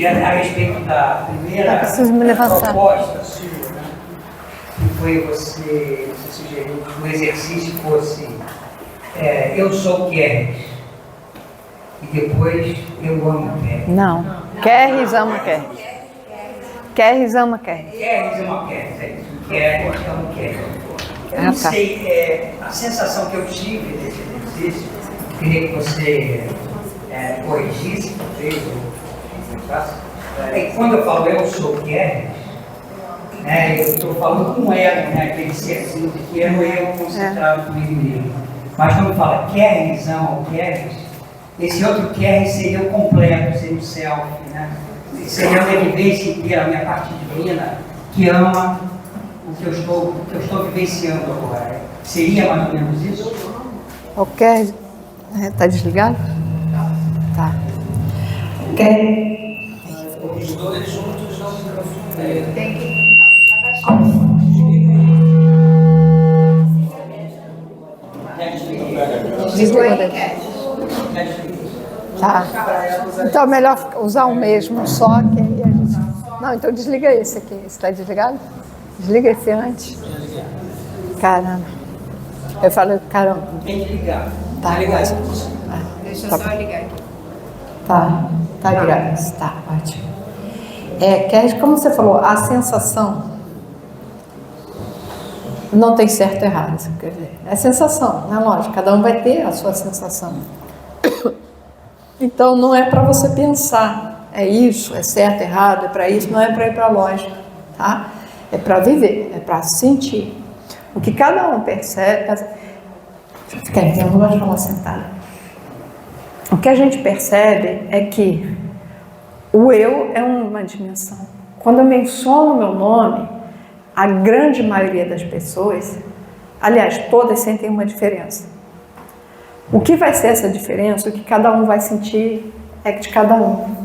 A respeito da primeira proposta sua, né? Que foi você sugeriu que o exercício fosse eu sou Kerres e depois eu amo Kerres. Não, Kerres ama Kerres. Kerres ama Kerres. Kerres ama Kerres, é isso. Kerres ama Kerres. Eu não sei, a sensação que eu tive desse exercício, queria que você corrigisse, talvez, é que quando eu falo eu sou Kerres, eu estou falando com ego, aquele serzinho pequeno, eu concentrado comigo mesmo. Mas quando fala Kerres ama o Kerres, esse outro Kerres seria o completo, seria o self, né? Seria a minha vivência inteira, a minha parte divina, que ama o que eu estou vivenciando agora. Seria mais ou menos isso? O Kerres está desligado? Tá. Os dois juntos não tem que. Tá. Então é melhor usar o mesmo, só que aí a gente... Não, então desliga esse aqui. Esse está desligado? Desliga esse antes. Caramba. Eu falo, caramba. Tem que ligar. Tá ligado. Deixa eu só ligar aqui. Tá ligado. Tá, ótimo. Kerres, como você falou, a sensação não tem certo e errado. Quer dizer, é sensação, né? Lógico, cada um vai ter a sua sensação. Então não é para você pensar, é isso, é certo, errado, é para isso, não é para ir para a lógica, tá? É para viver, é para sentir. O que cada um percebe... Deixa eu ficar aqui, eu não gosto de falar sentada. O que a gente percebe é que o eu é uma dimensão. Quando eu menciono o meu nome, a grande maioria das pessoas, aliás, todas sentem uma diferença. O que vai ser essa diferença, o que cada um vai sentir, é de cada um.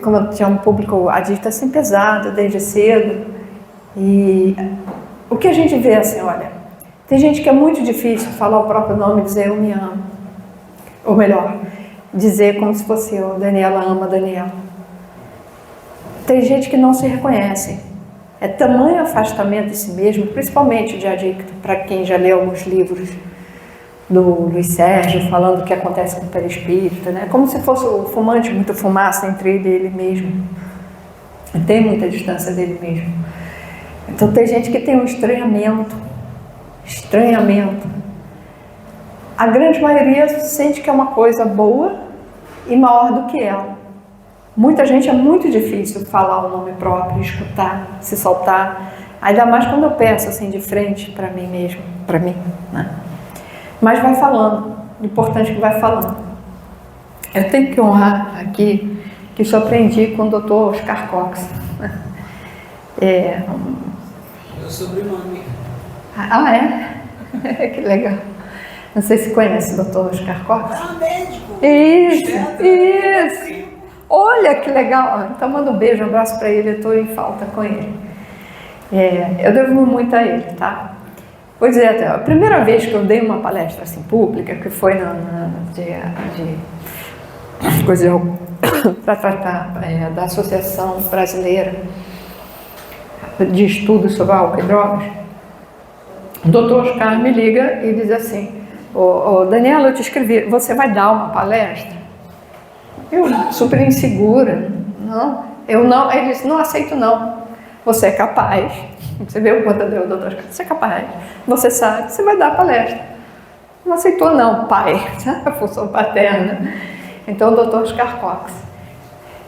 Como eu tinha um público adicto assim pesado, desde cedo, e o que a gente vê assim, olha, tem gente que é muito difícil falar o próprio nome e dizer eu me amo. Ou melhor, dizer como se fosse eu, Daniela ama Daniela. Tem gente que não se reconhece. É tamanho afastamento de si mesmo, principalmente de adicto, para quem já leu alguns livros do Luiz Sérgio, falando o que acontece com o perispírito, né? Como se fosse o fumante, muita fumaça entre ele e ele mesmo. Tem muita distância dele mesmo. Então tem gente que tem um estranhamento. A grande maioria sente que é uma coisa boa e maior do que ela. Muita gente é muito difícil falar o nome próprio, escutar, se soltar. Ainda mais quando eu peço assim de frente para mim mesmo, para mim, né? Mas vai falando, o importante é que vai falando. Eu tenho que honrar aqui que isso eu aprendi com o Dr. Oscar Cox. Meu sobrenome. Ah, é? Que legal. Não sei se conhece o Dr. Oscar Cox. Médico. Isso. Olha que legal. Então manda um beijo, um abraço para ele. Eu estou em falta com ele. Eu devo muito a ele, tá? Pois é, a primeira vez que eu dei uma palestra assim pública, que foi para tratar da Associação Brasileira de Estudos sobre Álcool e Drogas, o doutor Oscar me liga e diz assim: Daniela, eu te escrevi, você vai dar uma palestra? Eu, super insegura, não, eu não, ele disse, não aceito não, você é capaz. Você vê o quanto deu, doutor, você é capaz, você sabe, você vai dar a palestra. Não aceitou não, pai, a função paterna. Então o doutor Oscar Cox.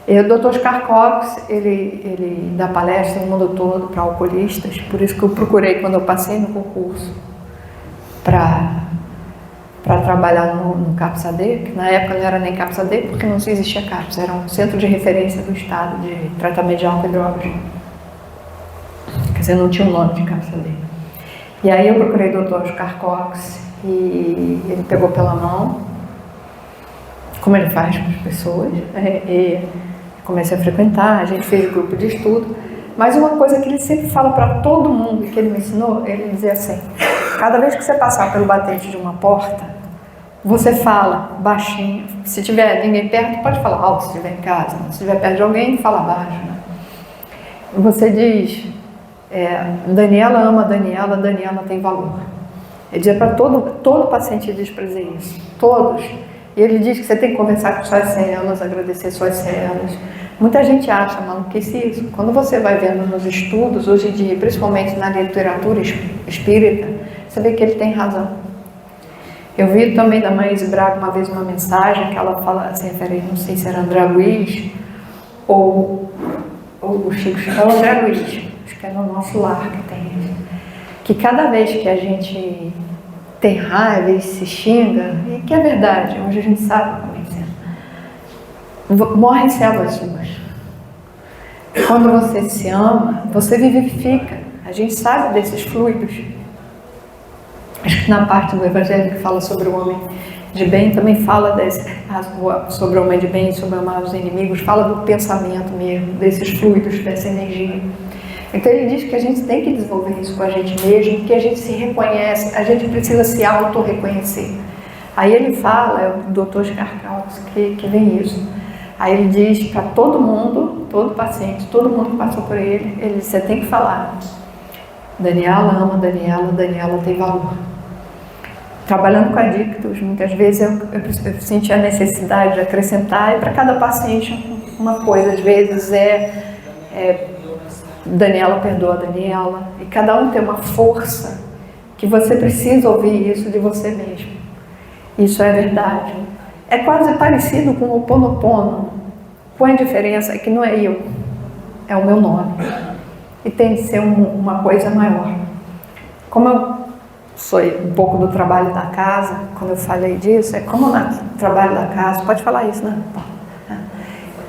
E o doutor Oscar Cox, ele dá palestra no mundo todo para alcoolistas, por isso que eu procurei quando eu passei no concurso para trabalhar no CAPS-AD, que na época não era nem CAPS-AD, porque não existia CAPS, era um centro de referência do Estado de tratamento de álcool e drogas. Quer dizer, não tinha um nome de CAPS-AD. E aí eu procurei o Dr. Oscar Cox e ele pegou pela mão, como ele faz com as pessoas, e comecei a frequentar, a gente fez grupo de estudo, mas uma coisa que ele sempre fala para todo mundo, que ele me ensinou, ele dizia assim: cada vez que você passar pelo batente de uma porta, Você fala baixinho. Se tiver ninguém perto, pode falar alto. Se estiver em casa, se estiver perto de alguém, fala baixo. Né? Você diz, Daniela ama Daniela, Daniela tem valor. Ele diz para todo paciente, diz para dizer isso. Todos. E ele diz que você tem que conversar com suas células, agradecer suas células. Muita gente acha maluquice isso. Quando você vai vendo nos estudos, hoje em dia, principalmente na literatura espírita, você vê que ele tem razão. Eu vi também da Maíse Braga uma vez uma mensagem que ela fala assim, peraí, não sei se era André Luiz ou o Chico, é o André Luiz, acho que é no Nosso Lar que tem isso. Que cada vez que a gente tem raiva e se xinga, e que é verdade, hoje a gente sabe como é, morrem células suas. Quando você se ama, você vivifica. A gente sabe desses fluidos. Acho que na parte do Evangelho que fala sobre o homem de bem, também fala sobre o homem de bem, sobre amar os inimigos, fala do pensamento mesmo, desses fluidos, dessa energia. Então ele diz que a gente tem que desenvolver isso com a gente mesmo, que a gente se reconhece, a gente precisa se auto-reconhecer. Aí ele fala, é o Dr. Skarkaus que vem isso. Aí ele diz para todo mundo, todo paciente, todo mundo que passou por ele, ele diz, você tem que falar. Daniela ama Daniela, Daniela tem valor. Trabalhando com adictos, muitas vezes eu senti a necessidade de acrescentar, e para cada paciente uma coisa, às vezes Daniela perdoa a Daniela, e cada um tem uma força que você precisa ouvir isso de você mesmo. Isso é verdade. É quase parecido com o Ho'oponopono, com a diferença é que não é eu, é o meu nome, e tem de ser uma coisa maior. Como eu sou um pouco do trabalho da casa, quando eu falei disso, é como no trabalho da casa, pode falar isso, né?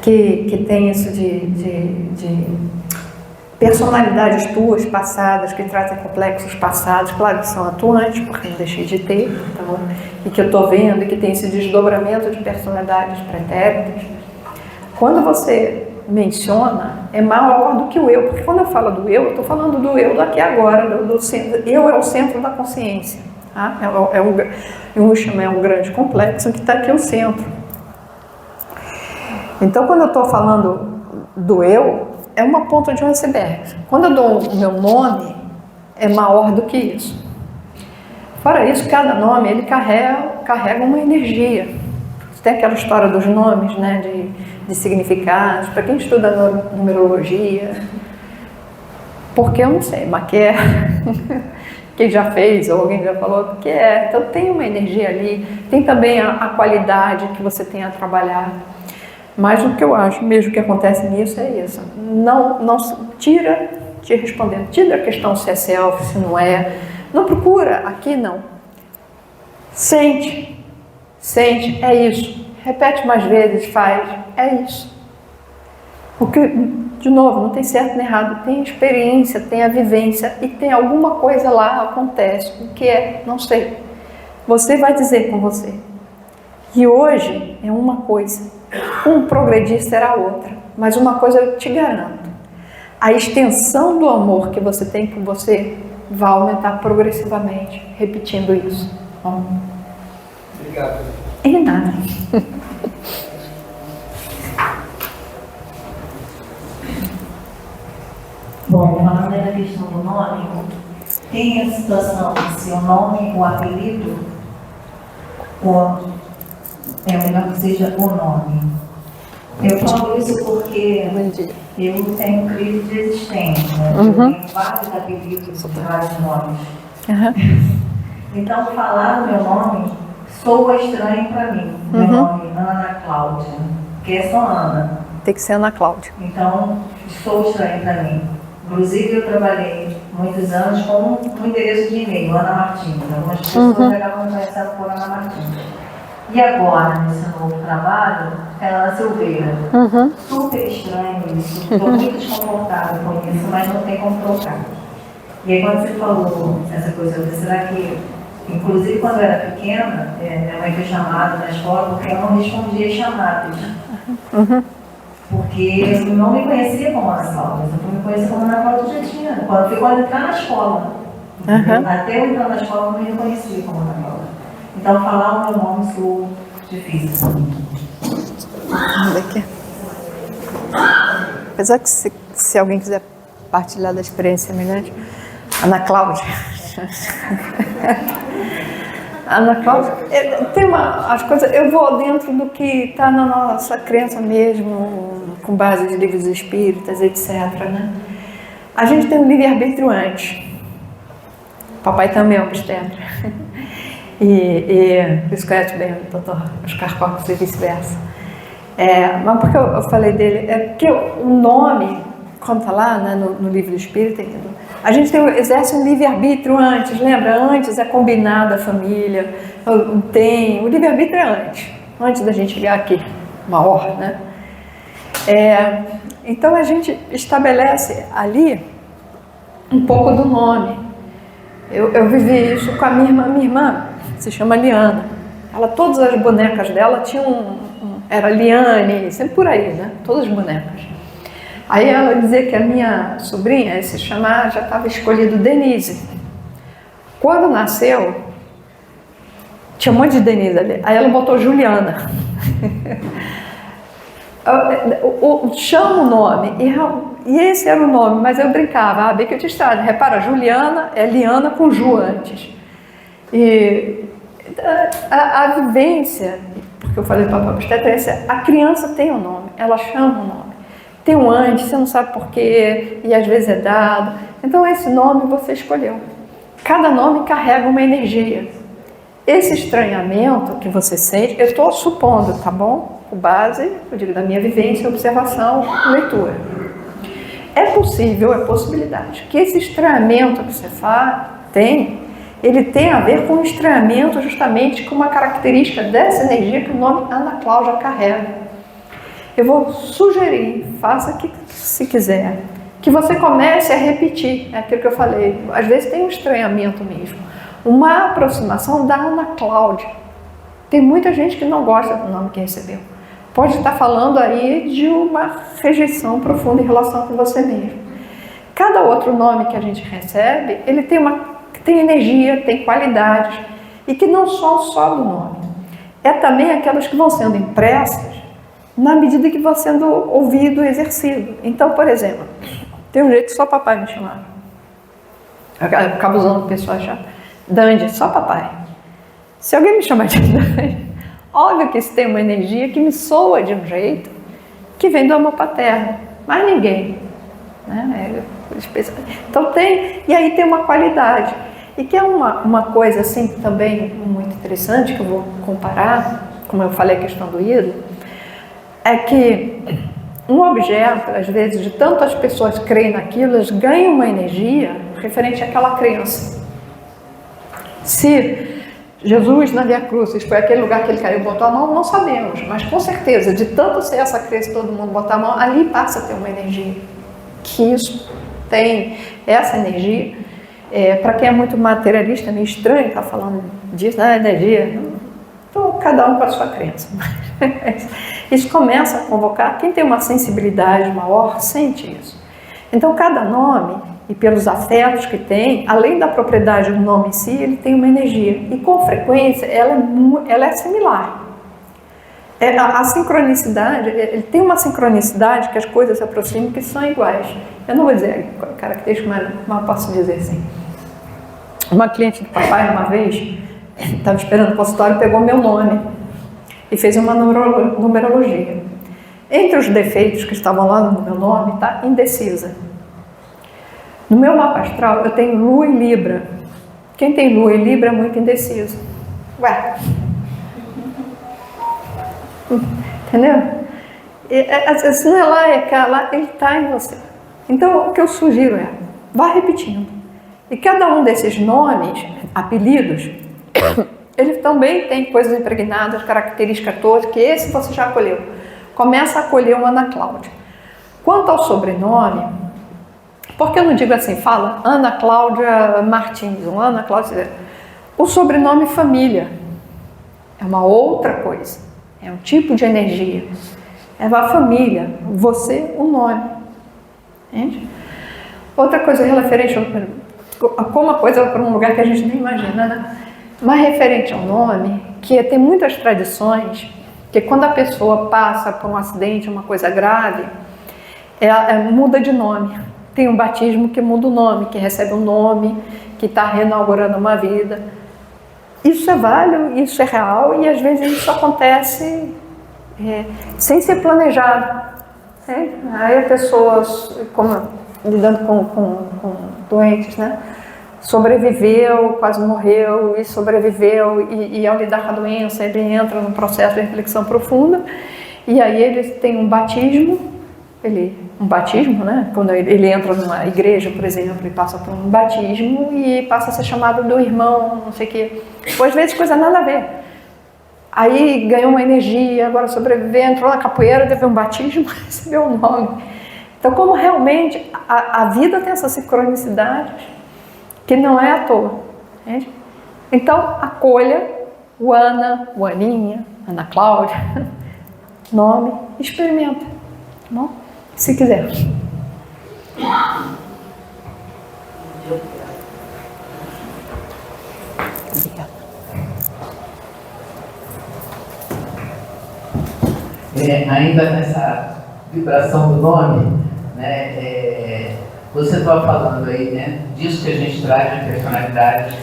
Que tem isso de personalidades tuas passadas, que trazem complexos passados, claro que são atuantes, porque não deixei de ter, então, e que eu estou vendo, e que tem esse desdobramento de personalidades pretéritas. Quando você menciona, é maior do que o eu, porque quando eu falo do eu estou falando do eu daqui agora, do centro. Eu é o centro da consciência, tá? Eu chamo um grande complexo que está aqui o centro. Então, quando eu estou falando do eu, é uma ponta de um iceberg. Quando eu dou o meu nome, é maior do que isso. Fora isso, cada nome ele carrega uma energia. Tem aquela história dos nomes, né, de significados, para quem estuda numerologia, porque eu não sei, mas que é, quem já fez ou alguém já falou que é, então tem uma energia ali, tem também a qualidade que você tem a trabalhar, mas o que eu acho mesmo que acontece nisso é isso, não tira, te respondendo, tira a questão se é self, se não é, não procura, aqui não, sente, é isso. Repete mais vezes, faz, é isso. Porque, de novo, não tem certo nem errado, tem experiência, tem a vivência e tem alguma coisa lá, acontece, o que é, não sei. Você vai dizer com você. E hoje é uma coisa, progredir será outra, mas uma coisa eu te garanto, a extensão do amor que você tem por você vai aumentar progressivamente, repetindo isso. Obrigado. E nada. Bom, falando da questão do nome, tem a situação se o nome, o apelido, ou é melhor que seja o nome. Eu falo isso porque eu tenho crise de existência, né? Eu tenho vários apelidos, vários nomes. Então, falar o meu nome soa estranho para mim. Meu nome é Ana Cláudia, que é só Ana. Tem que ser Ana Cláudia. Então, soa estranho para mim. Inclusive, eu trabalhei muitos anos com um endereço de e-mail, Ana Martins. Algumas pessoas acabam conhecendo por Ana Martins. E agora, nesse novo trabalho, é Ana Silveira. Super estranho isso. Estou muito desconfortável com isso, mas não tem como trocar. E aí, quando você falou essa coisa, será que, inclusive quando eu era pequena, minha mãe foi chamada na escola porque eu não respondia chamadas. Porque eu não me conhecia como Ana Cláudia, eu me conhecia como Ana Cláudia já tinha, quando eu entrar na escola. Até eu entrar na escola eu não me conhecia como Ana Cláudia. Então, falar o meu nome sou difícil. Vamos ver aqui. Apesar que se alguém quiser partilhar da experiência semelhante, Ana Cláudia. Ana Cláudia, tem as coisas, eu vou dentro do que está na nossa crença mesmo, com base de livros espíritas, etc. Né? A gente tem um livre-arbítrio antes. Papai também é um obstetra. E isso conhece bem o doutor Oscar Cox e vice-versa. Mas por que eu falei dele? É porque o nome, quando está lá, né, no livro do Espírita, a gente exerce um livre-arbítrio antes, lembra? Antes é combinada a família, o livre-arbítrio é antes da gente chegar aqui, uma hora, né? Então a gente estabelece ali um pouco do nome. Eu vivi isso com a minha irmã se chama Liana. Todas as bonecas dela tinham era Liane, sempre por aí, né? Todas as bonecas. Aí ela dizia que a minha sobrinha, se chamar, já estava escolhido Denise. Quando nasceu, tinha um monte de Denise ali. Aí ela botou Juliana. Chama o nome, e esse era o nome, mas eu brincava, bem que eu te estrado. Repara, Juliana é Liana com Ju antes. E a vivência, porque eu falei para a obstetra, a criança tem um nome, ela chama o nome. Tem um antes, você não sabe porquê, e às vezes é dado. Então esse nome você escolheu. Cada nome carrega uma energia. Esse estranhamento que você sente, eu estou supondo, tá bom? Com base, eu digo, da minha vivência, observação, leitura. É possível, é possibilidade, que esse estranhamento que você tem, ele tem a ver com o estranhamento justamente com uma característica dessa energia que o nome Ana Cláudia carrega. Eu vou sugerir, faça se quiser, que você comece a repetir, é aquilo que eu falei, às vezes tem um estranhamento mesmo, uma aproximação da Ana Cláudia. Tem muita gente que não gosta do nome que recebeu. Pode estar falando aí de uma rejeição profunda em relação com você mesmo. Cada outro nome que a gente recebe, ele tem energia, tem qualidades, e que não são só do nome. É também aquelas que vão sendo impressas na medida que vão sendo ouvido, exercido. Então, por exemplo, tem um jeito que só papai me chamava. Eu acabo usando pessoas chatas. Dandy, só papai. Se alguém me chamar de Dandy, óbvio que isso tem uma energia que me soa de um jeito que vem do amor paterno. Mais ninguém. Né? Então tem, e aí tem uma qualidade. E que é uma coisa assim também muito interessante, que eu vou comparar, como eu falei a questão do ídolo, é que um objeto, às vezes, de tantas pessoas creem naquilo, elas ganham uma energia referente àquela crença. Se Jesus na Via Crucis foi aquele lugar que ele caiu e botou a mão, não sabemos, mas com certeza, de tanto ser essa crença, todo mundo botar a mão, ali passa a ter uma energia. Que isso tem essa energia. Para quem é muito materialista, é meio estranho estar falando disso, energia. Então, cada um com a sua crença. Isso começa a convocar, quem tem uma sensibilidade maior, sente isso. Então, cada nome, e pelos afetos que tem, além da propriedade do nome em si, ele tem uma energia. E, com frequência, ela é similar. A sincronicidade, ele tem uma sincronicidade que as coisas se aproximam que são iguais. Eu não vou dizer característica, mas posso dizer assim. Uma cliente do papai, uma vez, estava esperando o consultório, pegou meu nome e fez uma numerologia. Entre os defeitos que estavam lá no meu nome, está indecisa. No meu mapa astral, eu tenho Lua em Libra. Quem tem Lua em Libra é muito indeciso. Ué. Entendeu? Se não é lá, é cá, lá, ele está em você. Então, o que eu sugiro é, vá repetindo. E cada um desses nomes, apelidos, ele também tem coisas impregnadas, características todas, que esse você já acolheu. Começa a acolher o Ana Cláudia. Quanto ao sobrenome, porque eu não digo assim, fala Ana Cláudia Martins, ou Ana Cláudia... O sobrenome família é uma outra coisa, é um tipo de energia. É a família, você, o nome. Entende? Outra coisa referente a como a coisa vai para um lugar que a gente nem imagina, né? mas referente ao nome, que tem muitas tradições, que quando a pessoa passa por um acidente, uma coisa grave, muda de nome. Tem um batismo que muda o nome, que recebe um nome, que está reinaugurando uma vida. Isso é válido, isso é real, e às vezes isso acontece sem ser planejado. Né? Aí a pessoa, lidando com doentes, né? Sobreviveu, quase morreu, e sobreviveu, e ao lidar com a doença, ele entra num processo de reflexão profunda, e aí ele tem um batismo, né? Quando ele entra numa igreja, por exemplo, ele passa por um batismo e passa a ser chamado do irmão, não sei o quê. Ou às vezes coisa nada a ver. Aí ganhou uma energia, agora sobreviveu, entrou na capoeira, teve um batismo, recebeu um nome. Então, como realmente a vida tem essa sincronicidade, que não é à toa. Entende? Então, acolha o Ana, o Aninha, Ana Cláudia, nome, experimenta, tá bom? Se quiser. Ainda nessa vibração do nome, né, você estava falando aí, né, disso que a gente traz de personalidades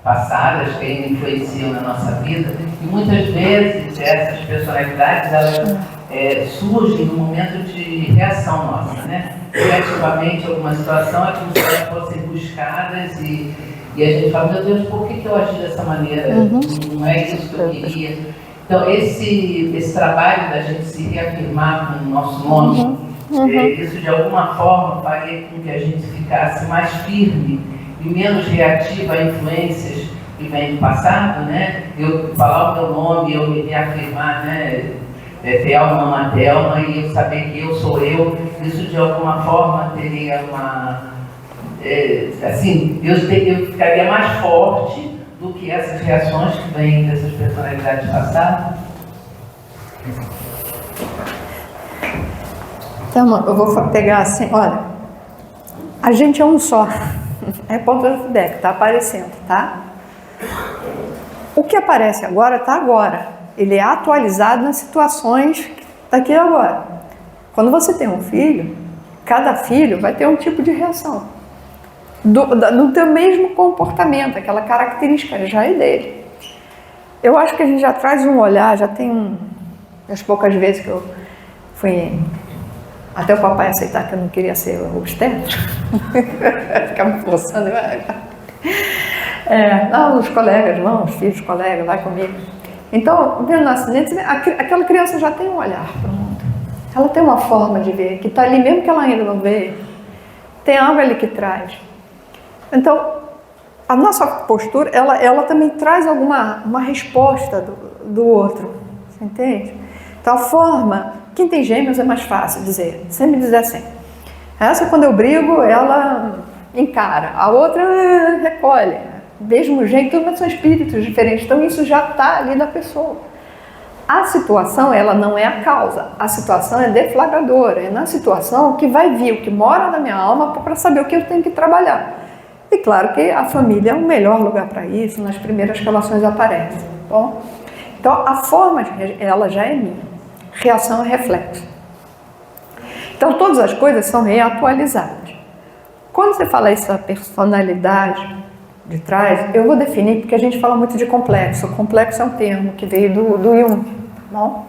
passadas que ainda influenciam na nossa vida, e muitas vezes essas personalidades elas surgem no momento de reação nossa, né? Reativamente alguma situação é como se elas fossem buscadas e a gente fala, meu Deus, por que eu agi dessa maneira? Não é isso que eu queria. Então esse trabalho da gente se reafirmar com o nosso nome, isso de alguma forma faria com que a gente ficasse mais firme e menos reativo a influências que vêm do passado, né? Eu falar o meu nome, eu me reafirmar, né? Thelma, Mama Thelma, e eu saber que eu sou eu, isso de alguma forma teria uma... assim, eu ficaria mais forte do que essas reações que vêm dessas personalidades passadas. Então, eu vou pegar assim, olha, a gente é um só, é ponto do feedback, está aparecendo, tá? O que aparece agora, está agora. Ele é atualizado nas situações daqui e agora. Quando você tem um filho, cada filho vai ter um tipo de reação. No teu mesmo comportamento, aquela característica já é dele. Eu acho que a gente já traz um olhar, já tem as poucas vezes que eu fui... Até o papai aceitar que eu não queria ser obstetra. Ficava me forçando. Os colegas vão, os filhos, os colegas, vai comigo. Então, vendo no acidente, aquela criança já tem um olhar para o mundo. Ela tem uma forma de ver, que está ali, mesmo que ela ainda não vê, tem algo ali que traz. Então, a nossa postura, ela também traz uma resposta do outro, você entende? Então, a forma, quem tem gêmeos é mais fácil dizer, sempre dizer assim. Essa, quando eu brigo, ela encara, a outra recolhe. Mesmo jeito, mas são espíritos diferentes, então isso já está ali na pessoa. A situação, ela não é a causa, a situação é deflagradora, é na situação que vai vir o que mora na minha alma para saber o que eu tenho que trabalhar. E claro que a família é o melhor lugar para isso, nas primeiras relações aparecem. Bom? Então a forma, ela já é minha, reação é reflexo. Então todas as coisas são reatualizadas. Quando você fala isso da personalidade de trás, eu vou definir, porque a gente fala muito de complexo. O complexo é um termo que veio do Jung. Bom?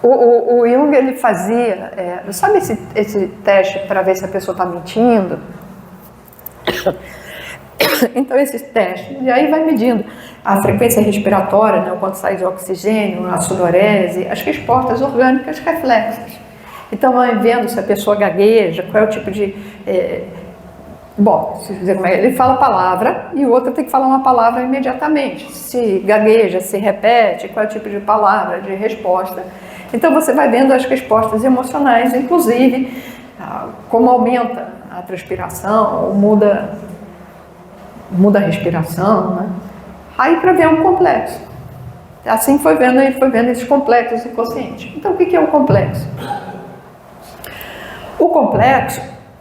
O Jung, ele fazia, sabe esse teste para ver se a pessoa está mentindo? Então, esses testes, e aí vai medindo a frequência respiratória, né, o quanto sai de oxigênio, a sudorese, as respostas orgânicas reflexas. Então, vai vendo se a pessoa gagueja, qual é o tipo de... ele fala a palavra e o outro tem que falar uma palavra imediatamente. Se gagueja, se repete, qual é o tipo de palavra, de resposta. Então você vai vendo as respostas emocionais, inclusive como aumenta a transpiração, ou muda a respiração, né? Aí para ver um complexo. Assim foi vendo esses complexos inconscientes. Então o que é o complexo? O complexo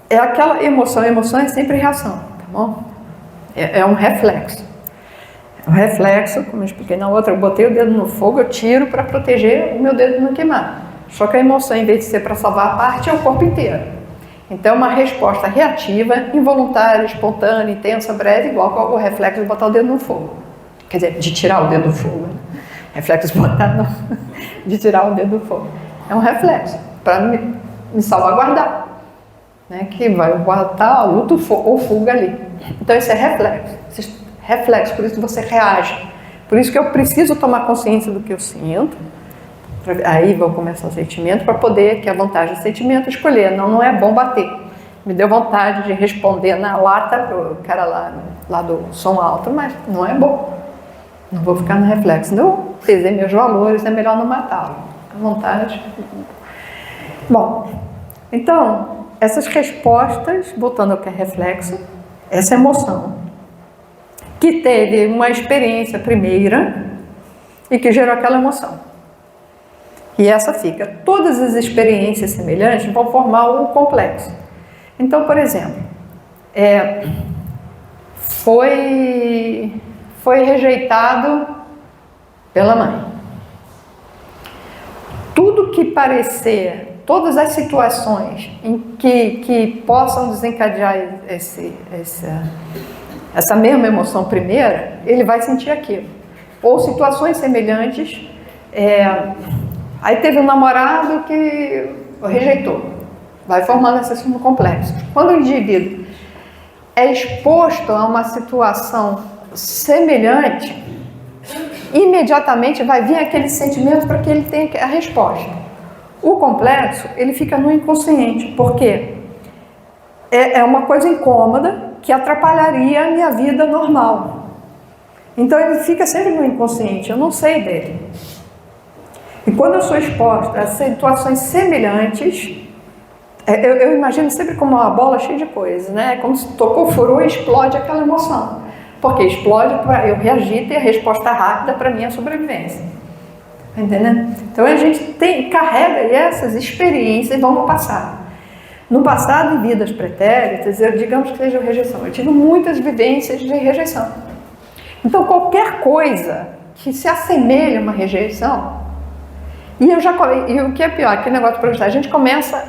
é aquela emoção, a emoção é sempre reação, tá bom? É um reflexo. É um reflexo, como eu expliquei na outra, eu botei o dedo no fogo, eu tiro para proteger o meu dedo não queimar. Só que a emoção, em vez de ser para salvar a parte, é o corpo inteiro. Então, uma resposta reativa, involuntária, espontânea, intensa, breve, igual ao reflexo de botar o dedo no fogo. Quer dizer, de tirar o dedo do fogo. Né? Reflexo de botar no... de tirar o dedo do fogo. É um reflexo, para me salvaguardar. Né? Que vai botar luta ou fuga ali. Então, esse é reflexo. Reflexo, por isso você reage. Por isso que eu preciso tomar consciência do que eu sinto. Aí vou começar o sentimento para poder, que a vantagem do sentimento, escolher. Não é bom bater. Me deu vontade de responder na lata pro cara lá do som alto, mas não é bom. Não vou ficar no reflexo. Não pesei meus valores, é melhor não matá-lo. A vontade. Bom, então, essas respostas, voltando ao que é reflexo, essa emoção, que teve uma experiência primeira e que gerou aquela emoção. E essa fica. Todas as experiências semelhantes vão formar um complexo. Então, por exemplo, foi rejeitado pela mãe. Tudo que parecer, todas as situações em que possam desencadear essa mesma emoção primeira, ele vai sentir aquilo. Ou situações semelhantes, aí teve um namorado que rejeitou, vai formando esse símbolo complexo. Quando o indivíduo é exposto a uma situação semelhante, imediatamente vai vir aquele sentimento para que ele tenha a resposta. O complexo, ele fica no inconsciente, porque é uma coisa incômoda que atrapalharia a minha vida normal. Então ele fica sempre no inconsciente, eu não sei dele. E quando eu sou exposta a situações semelhantes, eu imagino sempre como uma bola cheia de coisas, né? Como se tocou, furou e explode aquela emoção. Porque explode para eu reagir e ter a resposta rápida para a minha sobrevivência. Tá entendendo? Então a gente carrega essas experiências e vamos passar. No passado, em vidas pretéritas, digamos que seja rejeição. Eu tive muitas vivências de rejeição. Então qualquer coisa que se assemelhe a uma rejeição, e o que é pior, aquele negócio de projetar, a gente começa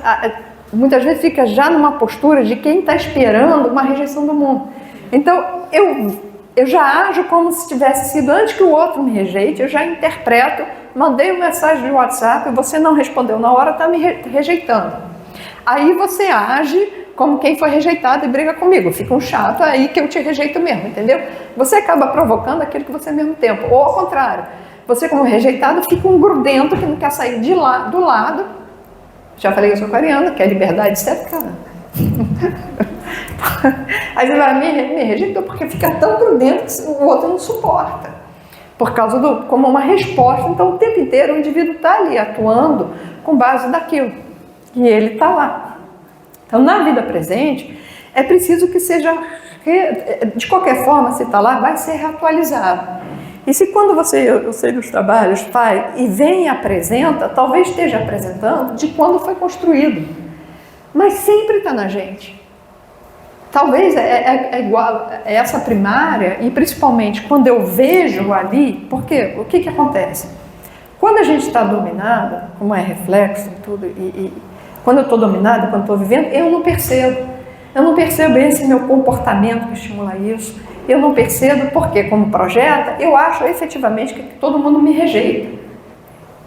muitas vezes fica já numa postura de quem está esperando uma rejeição do mundo. Então, eu já ajo como se tivesse sido antes que o outro me rejeite, eu já interpreto, mandei uma mensagem de WhatsApp, você não respondeu na hora, está me rejeitando. Aí você age como quem foi rejeitado e briga comigo, fica um chato aí que eu te rejeito mesmo, entendeu? Você acaba provocando aquilo que você mesmo tempo, ou ao contrário, você como rejeitado fica um grudento que não quer sair do lado. Já falei que eu sou aquariana, que é liberdade, etc. Aí você vai, me rejeitou porque fica tão grudento que o outro não suporta. Por causa como uma resposta. Então o tempo inteiro o indivíduo está ali atuando com base naquilo. E ele está lá. Então na vida presente é preciso que seja, de qualquer forma, se está lá, vai ser reatualizado. E se quando eu sei dos trabalhos, faz e vem e apresenta, talvez esteja apresentando de quando foi construído. Mas sempre está na gente. Talvez é igual a essa primária, e principalmente quando eu vejo ali, porque o que acontece? Quando a gente está dominada, como é reflexo e tudo, e quando eu estou dominada, quando estou vivendo, eu não percebo. Eu não percebo esse meu comportamento que estimula isso. Eu não percebo porque, como projeta, eu acho efetivamente que todo mundo me rejeita.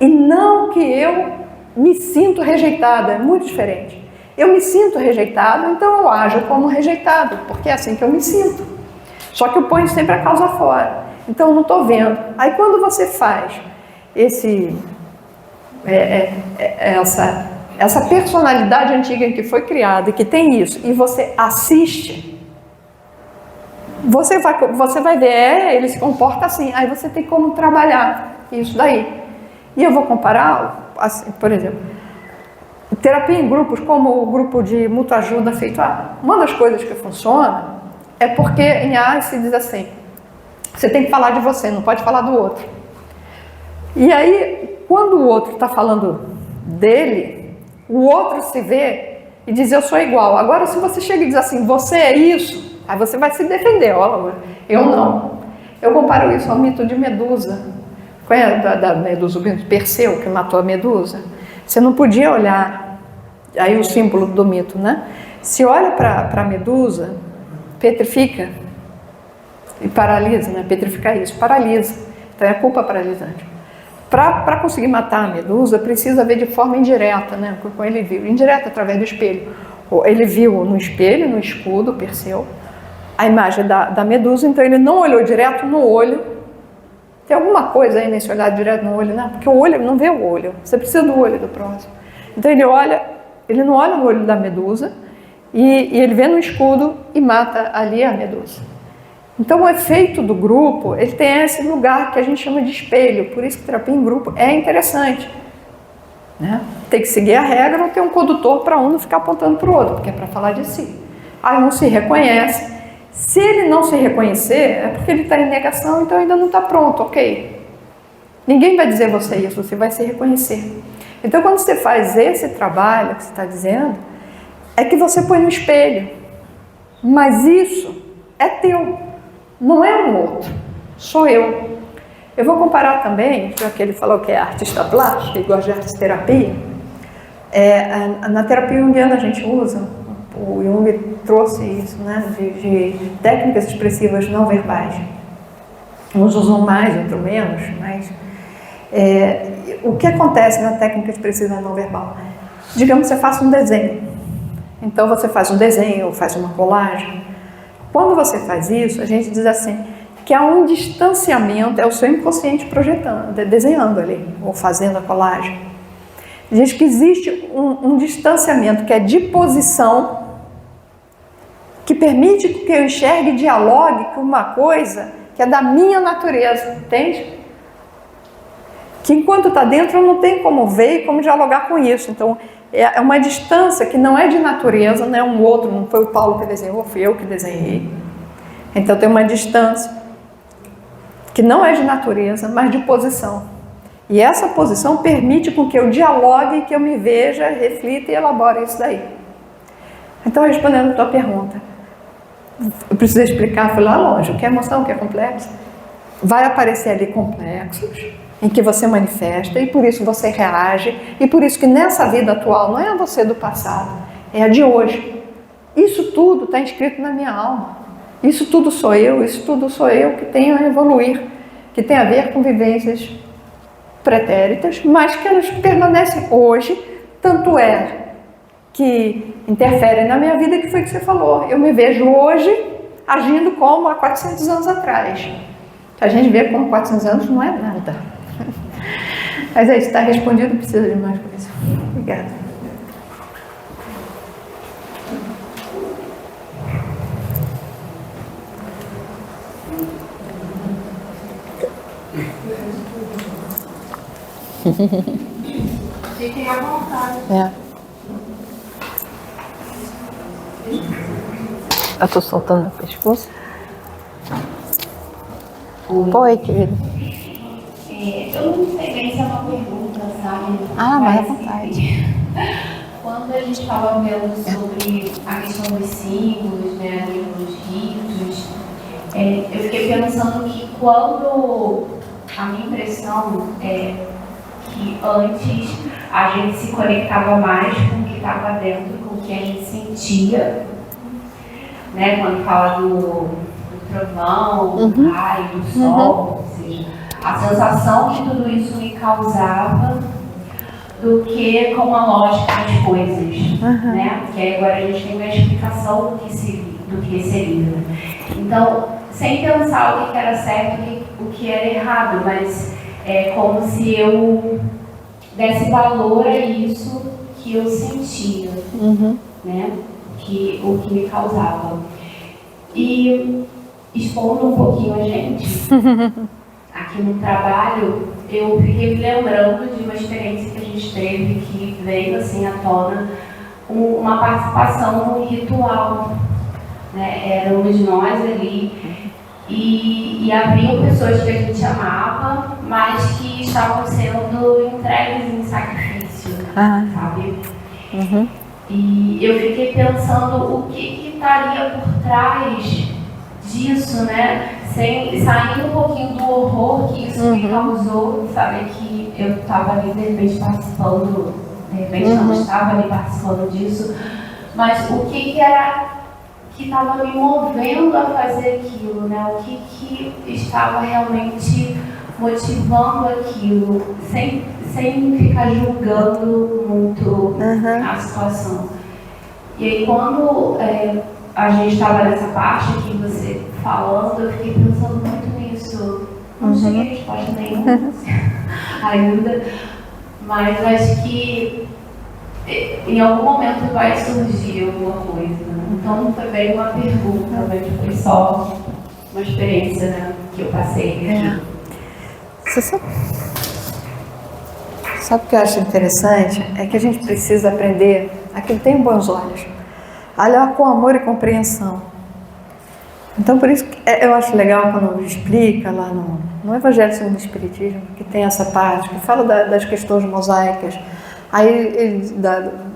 E não que eu me sinto rejeitada, é muito diferente. Eu me sinto rejeitado, então eu ajo como rejeitado, porque é assim que eu me sinto. Só que eu ponho sempre a causa fora. Então eu não estou vendo. Aí quando você faz essa personalidade antiga que foi criada e que tem isso, e você assiste, você vai ver, ele se comporta assim, aí você tem como trabalhar isso daí. E eu vou comparar, assim, por exemplo, terapia em grupos, como o grupo de mútua ajuda feito uma das coisas que funciona é porque em A se diz assim, você tem que falar de você, não pode falar do outro. E aí, quando o outro está falando dele, o outro se vê e diz, eu sou igual. Agora, se você chega e diz assim, você é isso, Aí você vai se defender, ó, eu não. Eu comparo isso ao mito de Medusa. Qual é da Medusa, o mito Perseu, que matou a Medusa? Você não podia olhar, aí o símbolo do mito, né? Se olha para a Medusa, petrifica e paralisa, né? Petrificar isso, paralisa. Então é culpa paralisante. Para conseguir matar a Medusa, precisa ver de forma indireta, né? Como ele viu, indireta através do espelho. Ele viu no espelho, no escudo, Perseu, a imagem da Medusa, então ele não olhou direto no olho. Tem alguma coisa aí nesse olhar direto no olho, né? Porque o olho não vê o olho, você precisa do olho do próximo. Então ele não olha no olho da Medusa e ele vê no escudo e mata ali a Medusa. Então o efeito do grupo, ele tem esse lugar que a gente chama de espelho, por isso que terapia em grupo é interessante, né? Tem que seguir a regra ou ter um condutor para um não ficar apontando para o outro, porque é para falar de si. Aí um se reconhece. Se ele não se reconhecer, é porque ele está em negação, então ainda não está pronto, ok? Ninguém vai dizer você isso, você vai se reconhecer. Então quando você faz esse trabalho que você está dizendo, é que você põe no espelho. Mas isso é teu, não é um outro, sou eu. Eu vou comparar também, já que ele falou que é artista plástico e gosta de arte terapia, na terapia junguiana a gente usa, o Jung trouxe isso, né, de técnicas expressivas não verbais. Uns usam mais, outros menos, mas o que acontece na técnica expressiva não verbal? Digamos que você faça um desenho. Então você faz um desenho, ou faz uma colagem. Quando você faz isso, a gente diz assim, que há um distanciamento, é o seu inconsciente projetando, desenhando ali, ou fazendo a colagem. Diz que existe um distanciamento que é de posição, que permite que eu enxergue e dialogue com uma coisa que é da minha natureza, entende? Que enquanto está dentro eu não tenho como ver e como dialogar com isso. Então é uma distância que não é de natureza, não é um outro, não foi o Paulo que desenhou, fui eu que desenhei. Então tem uma distância que não é de natureza, mas de posição. E essa posição permite com que eu dialogue, que eu me veja, reflita e elabore isso daí. Então, respondendo a tua pergunta, eu preciso explicar, foi lá longe, o que é emoção, o que é complexo. Vai aparecer ali complexos, em que você manifesta, e por isso você reage, e por isso que nessa vida atual, não é a você do passado, é a de hoje. Isso tudo está inscrito na minha alma. Isso tudo sou eu que tenho a evoluir, que tem a ver com vivências pretéritas, mas que elas permanecem hoje, tanto é que interferem na minha vida, que foi o que você falou. Eu me vejo hoje agindo como há 400 anos atrás. Se a gente vê como 400 anos, não é nada. Mas aí, está respondido, precisa de mais coisa. Obrigada. Fiquem à vontade. Eu estou soltando o pescoço. Oi, querido. Eu não sei bem se é uma pergunta, sabe? Mas à vontade. Quando a gente estava vendo sobre a questão dos símbolos, né, dos ritos, eu fiquei pensando que quando a minha impressão é que antes a gente se conectava mais com o que estava dentro, com o que a gente sentia, né? Quando fala do trovão, do raio, do sol, ou seja, a sensação que tudo isso me causava do que com a lógica das coisas, né? Que aí agora a gente tem uma explicação do que seria. Então, sem pensar o que era certo e o que era errado, mas é como se eu desse valor a isso que eu sentia, né? O que me causava. E expondo um pouquinho a gente, aqui no trabalho, eu fiquei me lembrando de uma experiência que a gente teve que veio assim à tona, uma participação no ritual, né? Éramos nós ali e haviam pessoas que a gente amava, mas que estavam sendo entregues em sacrifício, sabe? E eu fiquei pensando o que estaria por trás disso, né? Saindo um pouquinho do horror que isso me causou, saber que eu estava ali de repente participando, de repente não estava ali participando disso, mas o que era que estava me movendo a fazer aquilo, né? O que estava realmente motivando aquilo, sem ficar julgando muito a situação. E aí quando a gente estava nessa parte aqui, você falando, eu fiquei pensando muito nisso. Não cheguei a resposta nenhuma ainda, mas acho que em algum momento vai surgir alguma coisa. Né? Então não foi bem uma pergunta, mas foi só uma experiência, né, que eu passei aqui. Você sabe o que eu acho interessante? É que a gente precisa aprender, aquilo tem bons olhos, a olhar com amor e compreensão. Então por isso que eu acho legal quando explica lá no Evangelho segundo o Espiritismo, que tem essa parte, que fala das questões mosaicas, aí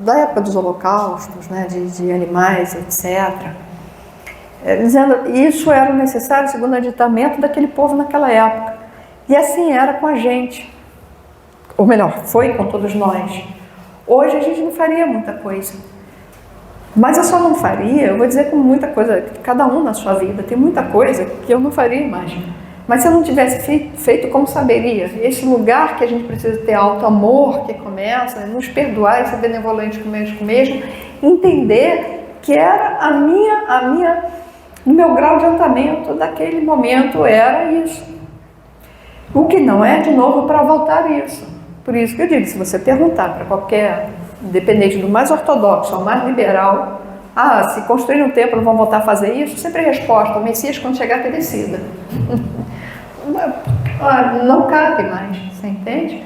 da época dos holocaustos, né, de animais, etc. Dizendo isso era necessário segundo o aditamento daquele povo naquela época. E assim era com a gente. Ou melhor, foi com todos nós. Hoje a gente não faria muita coisa. Mas eu só não faria, eu vou dizer com muita coisa, cada um na sua vida, tem muita coisa que eu não faria mais. Mas se eu não tivesse feito, como saberia? Esse lugar que a gente precisa ter alto amor, que começa, nos perdoar e ser benevolente conosco mesmo, entender que era no meu grau de andamento daquele momento era isso. O que não é, de novo, para voltar isso. Por isso que eu digo, se você perguntar para qualquer, independente do mais ortodoxo ao mais liberal, se construir um templo vão voltar a fazer isso, sempre a resposta, o Messias quando chegar que decida. Não cabe mais, você entende?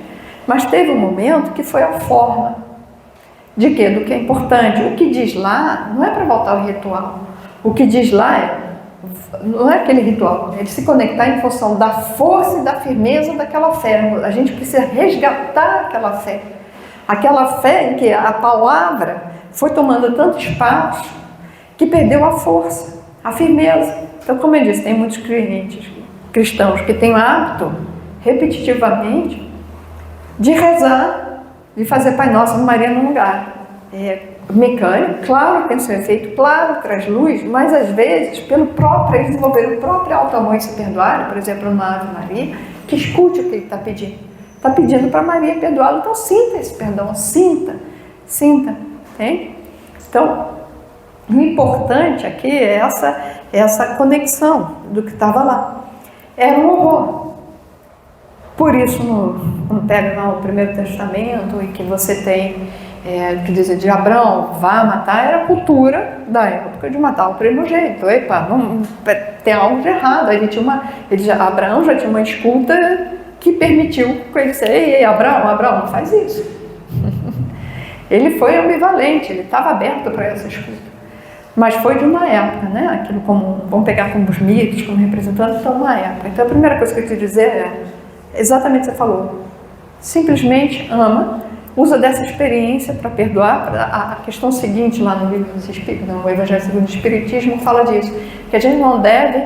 Mas teve um momento que foi a forma de quê? Do que é importante. O que diz lá não é para voltar ao ritual. O que diz lá não é aquele ritual, é de se conectar em função da força e da firmeza daquela fé. A gente precisa resgatar aquela fé em que a palavra foi tomando tanto espaço que perdeu a força, a firmeza. Então, como eu disse, tem muitos cristãos que têm o hábito, repetitivamente, de rezar, de fazer Pai Nosso Ave Maria num lugar mecânico, claro, tem seu efeito, claro, traz luz, mas às vezes, eles desenvolveram o próprio alto amor e se perdoarem, por exemplo, na Ave Maria, que escute o que ele está pedindo. Está pedindo para Maria perdoá-lo, então sinta esse perdão, sinta, tem? Então, o importante aqui é essa conexão do que estava lá. Era um horror. Por isso, quando pega lá o Primeiro Testamento e que você tem que dizer de Abraão, vá matar, era a cultura da época de matar o primogênito. Tem algo de errado. Abraão já tinha uma escuta que permitiu que ele dissesse, ei, Abraão, não faz isso. Ele foi ambivalente, ele estava aberto para essa escuta. Mas foi de uma época, né? Aquilo como, vamos pegar como os mitos, como representantes, então uma época. Então a primeira coisa que eu queria dizer é exatamente o que você falou. Simplesmente ama, usa dessa experiência para perdoar. A questão seguinte lá no livro no Evangelho segundo o Espiritismo fala disso, que a gente não deve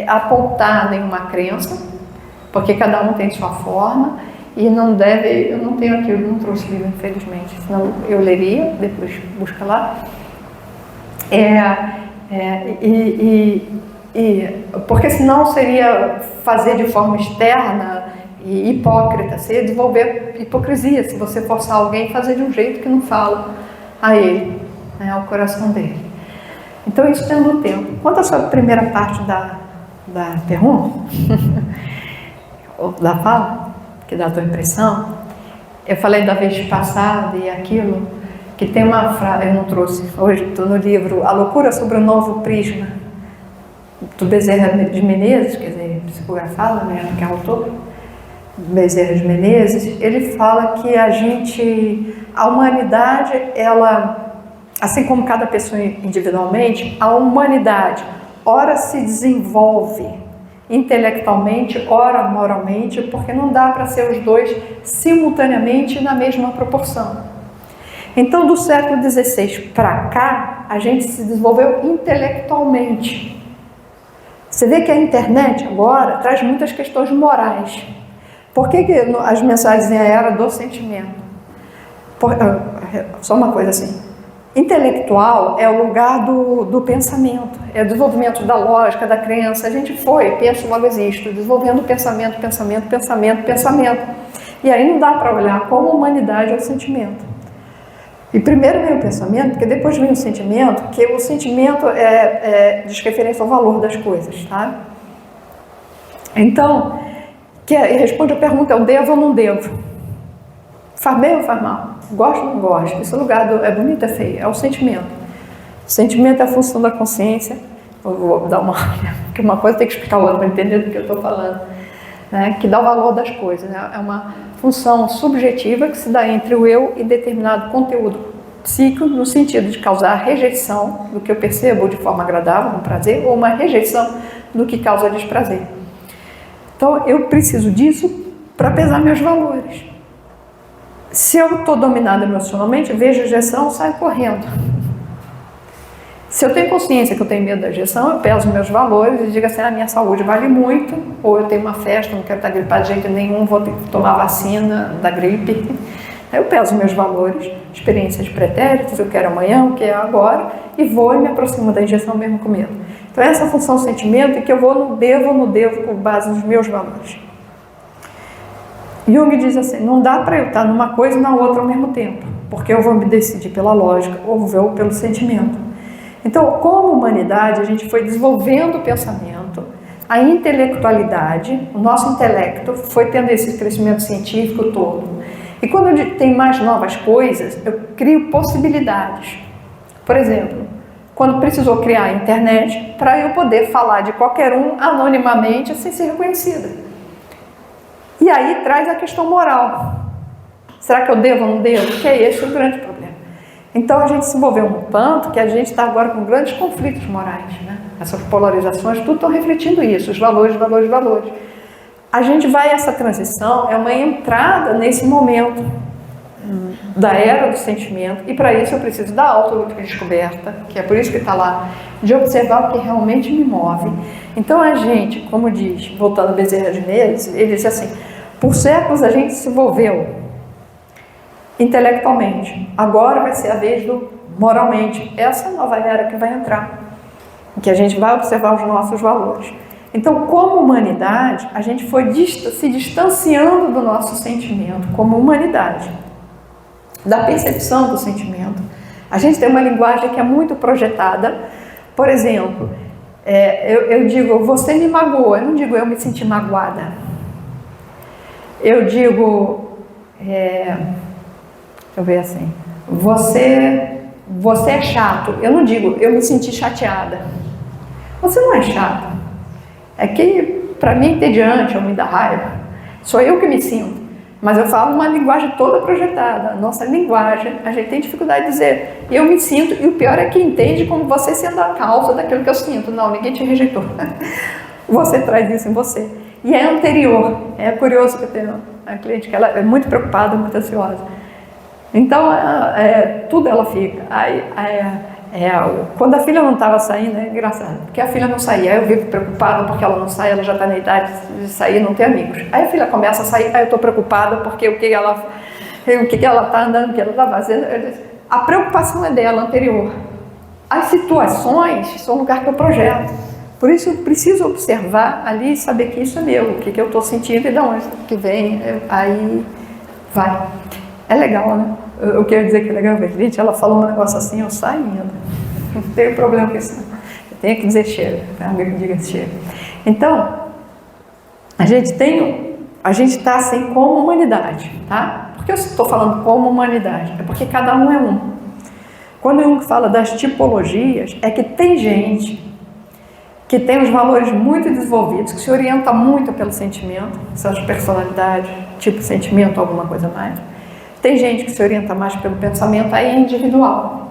apontar nenhuma crença, porque cada um tem sua forma, e não deve, eu não tenho aqui, eu não trouxe o livro, infelizmente, senão eu leria, depois busca lá. Porque senão seria fazer de forma externa e hipócrita, seria desenvolver hipocrisia, se você forçar alguém a fazer de um jeito que não fala a ele, né, ao coração dele. Então isso tem do tempo. Quanto à sua primeira parte da pergunta, ou da fala, que dá a tua impressão, eu falei da vez passada e aquilo, que tem uma frase, eu não trouxe hoje, estou no livro A Loucura sobre o Novo Prisma, do Bezerra de Menezes, quer dizer, psicografado, né, que é autor, Bezerra de Menezes. Ele fala que a humanidade, ela, assim como cada pessoa individualmente, a humanidade, ora se desenvolve intelectualmente, ora moralmente, porque não dá para ser os dois simultaneamente na mesma proporção. Então, do século XVI para cá, a gente se desenvolveu intelectualmente. Você vê que a internet agora traz muitas questões morais. Por que as mensagens dizem a era do sentimento? Só uma coisa assim. Intelectual é o lugar do pensamento, é o desenvolvimento da lógica, da crença. A gente penso logo existo, desenvolvendo pensamento. E aí não dá para olhar como humanidade é o sentimento. E primeiro vem o pensamento, porque depois vem o sentimento, que o sentimento diz referência ao valor das coisas, tá? Então, responde a pergunta, eu devo ou não devo? Faz bem ou faz mal? Gosto ou não gosto? Esse lugar é bonito, é feio, é o sentimento. O sentimento é a função da consciência. Eu vou dar porque uma coisa tem que explicar a outra para entender do que eu estou falando. Né? Que dá o valor das coisas. Né? É uma função subjetiva que se dá entre o eu e determinado conteúdo psíquico, no sentido de causar rejeição do que eu percebo de forma agradável, um prazer, ou uma rejeição do que causa desprazer. Então, eu preciso disso para pesar meus valores. Se eu estou dominada emocionalmente, vejo a ejeção, saio correndo. Se eu tenho consciência que eu tenho medo da ejeção, eu peso meus valores e digo assim, a minha saúde vale muito, ou eu tenho uma festa, não quero estar gripado de jeito nenhum, vou ter que tomar vacina da gripe. Eu peso meus valores, experiências pretéritas, eu quero amanhã, o que é agora, e vou e me aproximo da injeção mesmo com medo. Então essa função do sentimento é que eu vou no devo por base nos meus valores. Jung diz assim, não dá para eu estar numa coisa e na outra ao mesmo tempo, porque eu vou me decidir pela lógica ou vou pelo sentimento. Então, como humanidade, a gente foi desenvolvendo o pensamento, a intelectualidade, o nosso intelecto foi tendo esse crescimento científico todo. E quando eu tenho mais novas coisas, eu crio possibilidades. Por exemplo, quando precisou criar a internet, para eu poder falar de qualquer um anonimamente, sem ser reconhecida. E aí traz a questão moral. Será que eu devo ou não devo? Que é esse o grande problema. Então a gente se envolveu um tanto que a gente está agora com grandes conflitos morais. Né? Essas polarizações, tudo estão refletindo isso, os valores. A gente vai, essa transição é uma entrada nesse momento da era do sentimento, e para isso eu preciso da autodescoberta, que é por isso que está lá, de observar o que realmente me move. Então a gente, como diz, voltando a Bezerra de Menezes, ele diz assim, por séculos a gente se envolveu intelectualmente, agora vai ser a vez do moralmente. Essa nova era que vai entrar, em que a gente vai observar os nossos valores. Então, como humanidade, a gente foi se distanciando do nosso sentimento, como humanidade, da percepção do sentimento. A gente tem uma linguagem que é muito projetada. Por exemplo, eu digo, você me magoou, eu não digo eu me senti magoada. Eu digo, deixa eu ver assim, você é chato, eu não digo eu me senti chateada. Você não é chato. É que, para mim, entediante, ou me dá raiva. Sou eu que me sinto. Mas eu falo uma linguagem toda projetada. A nossa linguagem, a gente tem dificuldade de dizer eu me sinto, e o pior é que entende como você sendo a causa daquilo que eu sinto. Não, ninguém te rejeitou. Você traz isso em você. E é anterior. É curioso que eu tenho uma cliente que ela é muito preocupada, muito ansiosa. Então, tudo ela fica. Quando a filha não estava saindo, é engraçado, porque a filha não saía, aí eu vivo preocupada porque ela não sai, ela já está na idade de sair e não ter amigos. Aí a filha começa a sair, aí eu estou preocupada porque o que ela está andando, o que ela está fazendo. A preocupação é dela, anterior. As situações são o lugar que eu projeto. Por isso eu preciso observar ali e saber que isso é meu, o que eu estou sentindo e de onde que vem, aí vai. É legal, né? Eu quero dizer que é legal, gente, ela falou um negócio assim, eu saio indo. Não tenho problema com isso. Eu tenho que dizer chega, a amiga diga chega. Então, a gente está assim como humanidade, tá? Por que eu estou falando como humanidade? É porque cada um é um. Quando Jung fala das tipologias, é que tem gente que tem os valores muito desenvolvidos, que se orienta muito pelo sentimento, seja personalidade, tipo sentimento, alguma coisa mais. Tem gente que se orienta mais pelo pensamento, aí é individual.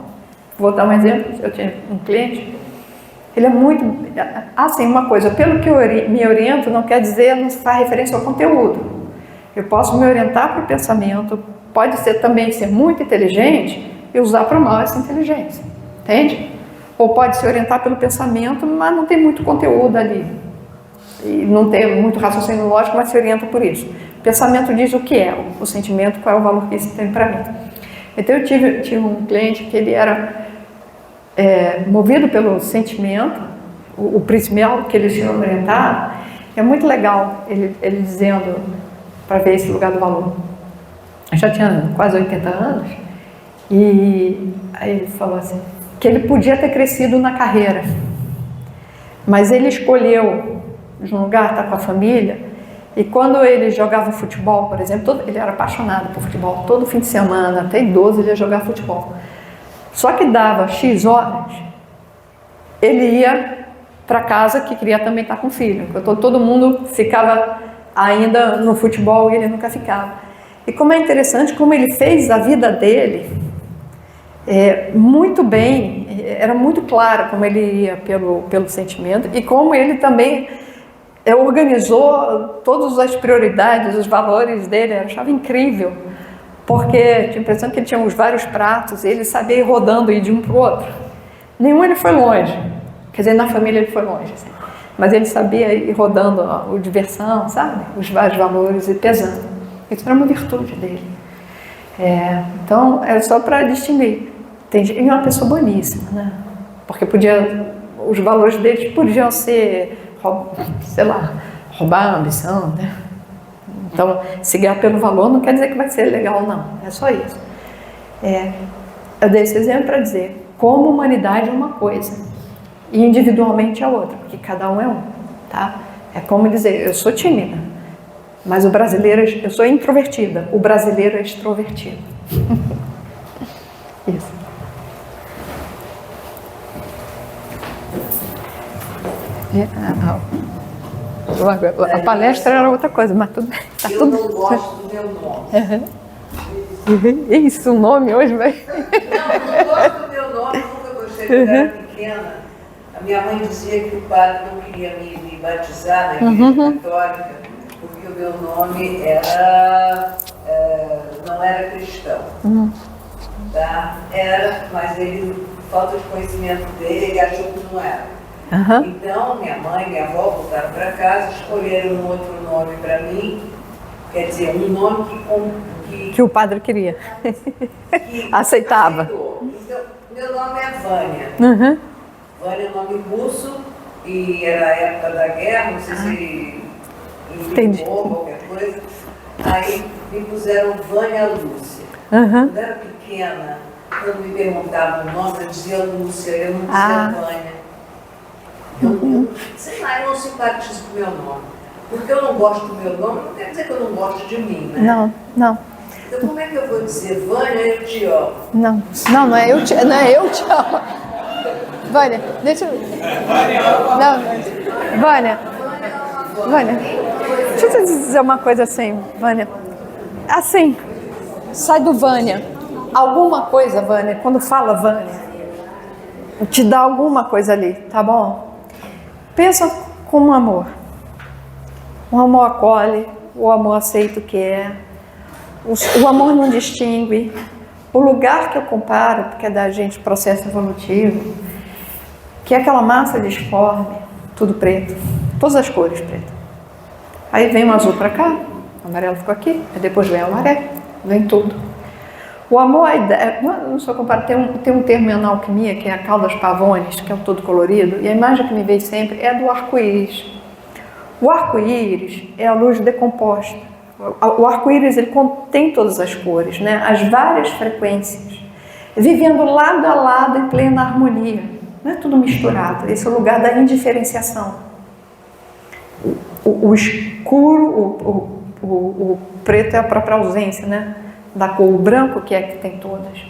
Vou dar um exemplo, eu tinha um cliente, ele é muito... Assim, uma coisa, pelo que eu me oriento, não quer dizer, não faz referência ao conteúdo. Eu posso me orientar para o pensamento, pode ser também ser muito inteligente e usar para o mal essa inteligência, entende? ou pode se orientar pelo pensamento, mas não tem muito conteúdo ali. E não tem muito raciocínio lógico, mas se orienta por isso. O pensamento diz o que é, o sentimento, qual é o valor que isso tem para mim. Então eu tive um cliente que ele era movido pelo sentimento, o principal que ele tinha orientado. É muito legal ele dizendo, para ver esse lugar do valor. Eu já tinha quase 80 anos, e aí ele falou assim, que ele podia ter crescido na carreira, mas ele escolheu de um lugar, estar com a família, e quando ele jogava futebol, por exemplo, ele era apaixonado por futebol, todo fim de semana, até idoso, ele ia jogar futebol. Só que dava X horas, ele ia para casa, que queria também estar com o filho. Então, todo mundo ficava ainda no futebol e ele nunca ficava. E como é interessante, como ele fez a vida dele muito bem, era muito claro como ele ia pelo sentimento e como ele também organizou todas as prioridades, os valores dele. Eu achava incrível, porque tinha a impressão que ele tinha os vários pratos e ele sabia ir rodando de um para o outro. Nenhum ele foi longe, quer dizer, na família ele foi longe, assim. Mas ele sabia ir rodando a diversão, sabe? Os vários valores e pesando. Isso era uma virtude dele. Então, era só para distinguir. E uma pessoa boníssima, né? Porque os valores deles podiam ser, sei lá, roubar a ambição, né? Então, se ganhar pelo valor não quer dizer que vai ser legal, não. É só isso. Eu dei esse exemplo para dizer como humanidade é uma coisa e individualmente é outra, porque cada um é um, tá? É como dizer, eu sou tímida, mas o brasileiro, eu sou introvertida, o brasileiro é extrovertido. Isso. A palestra era outra coisa, mas tudo bem. Tá Eu tudo... não gosto do meu nome. Isso, o nome hoje vai... Não gosto do meu nome, nunca gostei. Quando eu era pequena, a minha mãe dizia que o padre não queria me batizar na igreja católica, porque o meu nome não era cristão. Tá? Era, mas ele, falta de conhecimento dele, ele achou que não era. Então, minha mãe e minha avó voltaram para casa, escolheram um outro nome para mim, quer dizer, um nome que o padre queria, aceitava. Então, meu nome é Vânia. Vânia é nome russo e era a época da guerra, não sei se ele qualquer coisa. Aí me puseram Vânia Lúcia. Quando eu era pequena, quando me perguntavam o nome, eu dizia Lúcia, eu não dizia Vânia. Sei lá, eu não simpatizo com o meu nome. Porque eu não gosto do meu nome, não quer dizer que eu não gosto de mim, né? Não. Então como é que eu vou dizer, Vânia, eu te amo? Não é eu te amo. Vânia, deixa eu... Não, Vânia, deixa eu te dizer uma coisa assim, Vânia. Assim, sai do Vânia. Alguma coisa, Vânia, quando fala Vânia, te dá alguma coisa ali, tá bom? Pensa como amor. O amor acolhe, o amor aceita o que é, o amor não distingue. O lugar que eu comparo, porque é da gente processo evolutivo, que é aquela massa disforme, tudo preto, todas as cores pretas. Aí vem o azul para cá, o amarelo ficou aqui, aí depois vem o amarelo, vem tudo. O amor, a ideia, não sou comparo, tem um termo na alquimia que é a Caldas Pavones, que é o todo colorido, e a imagem que me veio sempre é do arco-íris. O arco-íris é a luz decomposta. O arco-íris, ele contém todas as cores, né? As várias frequências, vivendo lado a lado em plena harmonia. Não é tudo misturado. Esse é o lugar da indiferenciação. O escuro, o preto é a própria ausência, né? Da cor, o branco que tem todas.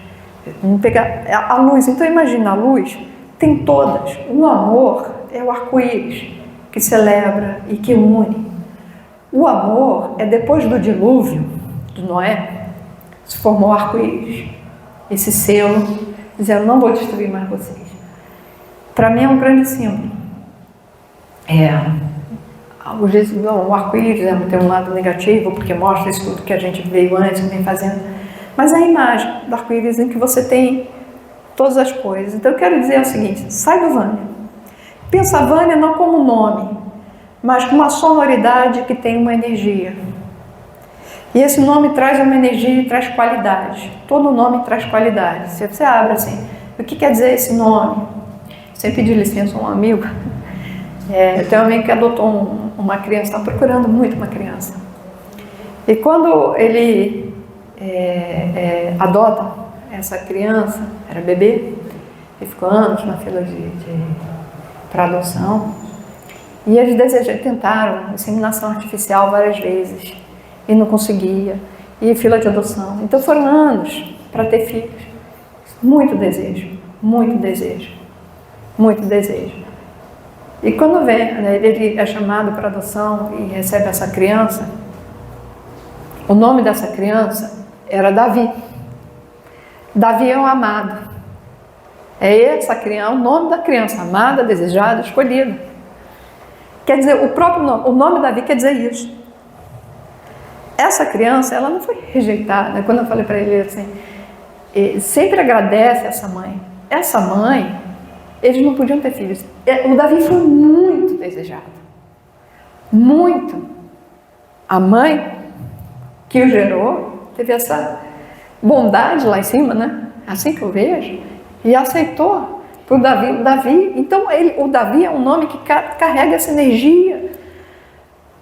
Vamos pegar a luz. Então imagina, a luz tem todas. O amor é o arco-íris que celebra e que une. O amor é depois do dilúvio de Noé, se formou o arco-íris. Esse selo, dizendo, não vou destruir mais vocês. Para mim é um grande símbolo. O arco-íris tem um lado negativo, porque mostra isso tudo que a gente veio antes, que vem fazendo. Mas a imagem do arco-íris em que você tem todas as coisas. Então eu quero dizer o seguinte, sai do Vânia. Pensa Vânia não como nome, mas como uma sonoridade que tem uma energia. E esse nome traz uma energia e traz qualidade. Todo nome traz qualidade. Se você abre assim, o que quer dizer esse nome? Sem pedir licença a um amigo. Eu tenho um amigo que adotou uma criança, está procurando muito uma criança. E quando ele adota essa criança, era bebê, ele ficou anos na fila para adoção, e eles tentaram inseminação artificial várias vezes, e não conseguia, e fila de adoção. Então foram anos para ter filhos. Muito desejo, muito desejo, muito desejo. E quando vem, né, ele é chamado para adoção e recebe essa criança, o nome dessa criança era Davi. Davi é o amado. É essa criança, o nome da criança, amada, desejada, escolhida. Quer dizer, o próprio nome, o nome Davi quer dizer isso. Essa criança, ela não foi rejeitada. Quando eu falei para ele assim, sempre agradece essa mãe. Essa mãe, eles não podiam ter filhos. O Davi foi muito desejado. Muito. A mãe que o gerou teve essa bondade lá em cima, né? Assim que eu vejo. E aceitou para o Davi. Então, o Davi é um nome que carrega essa energia.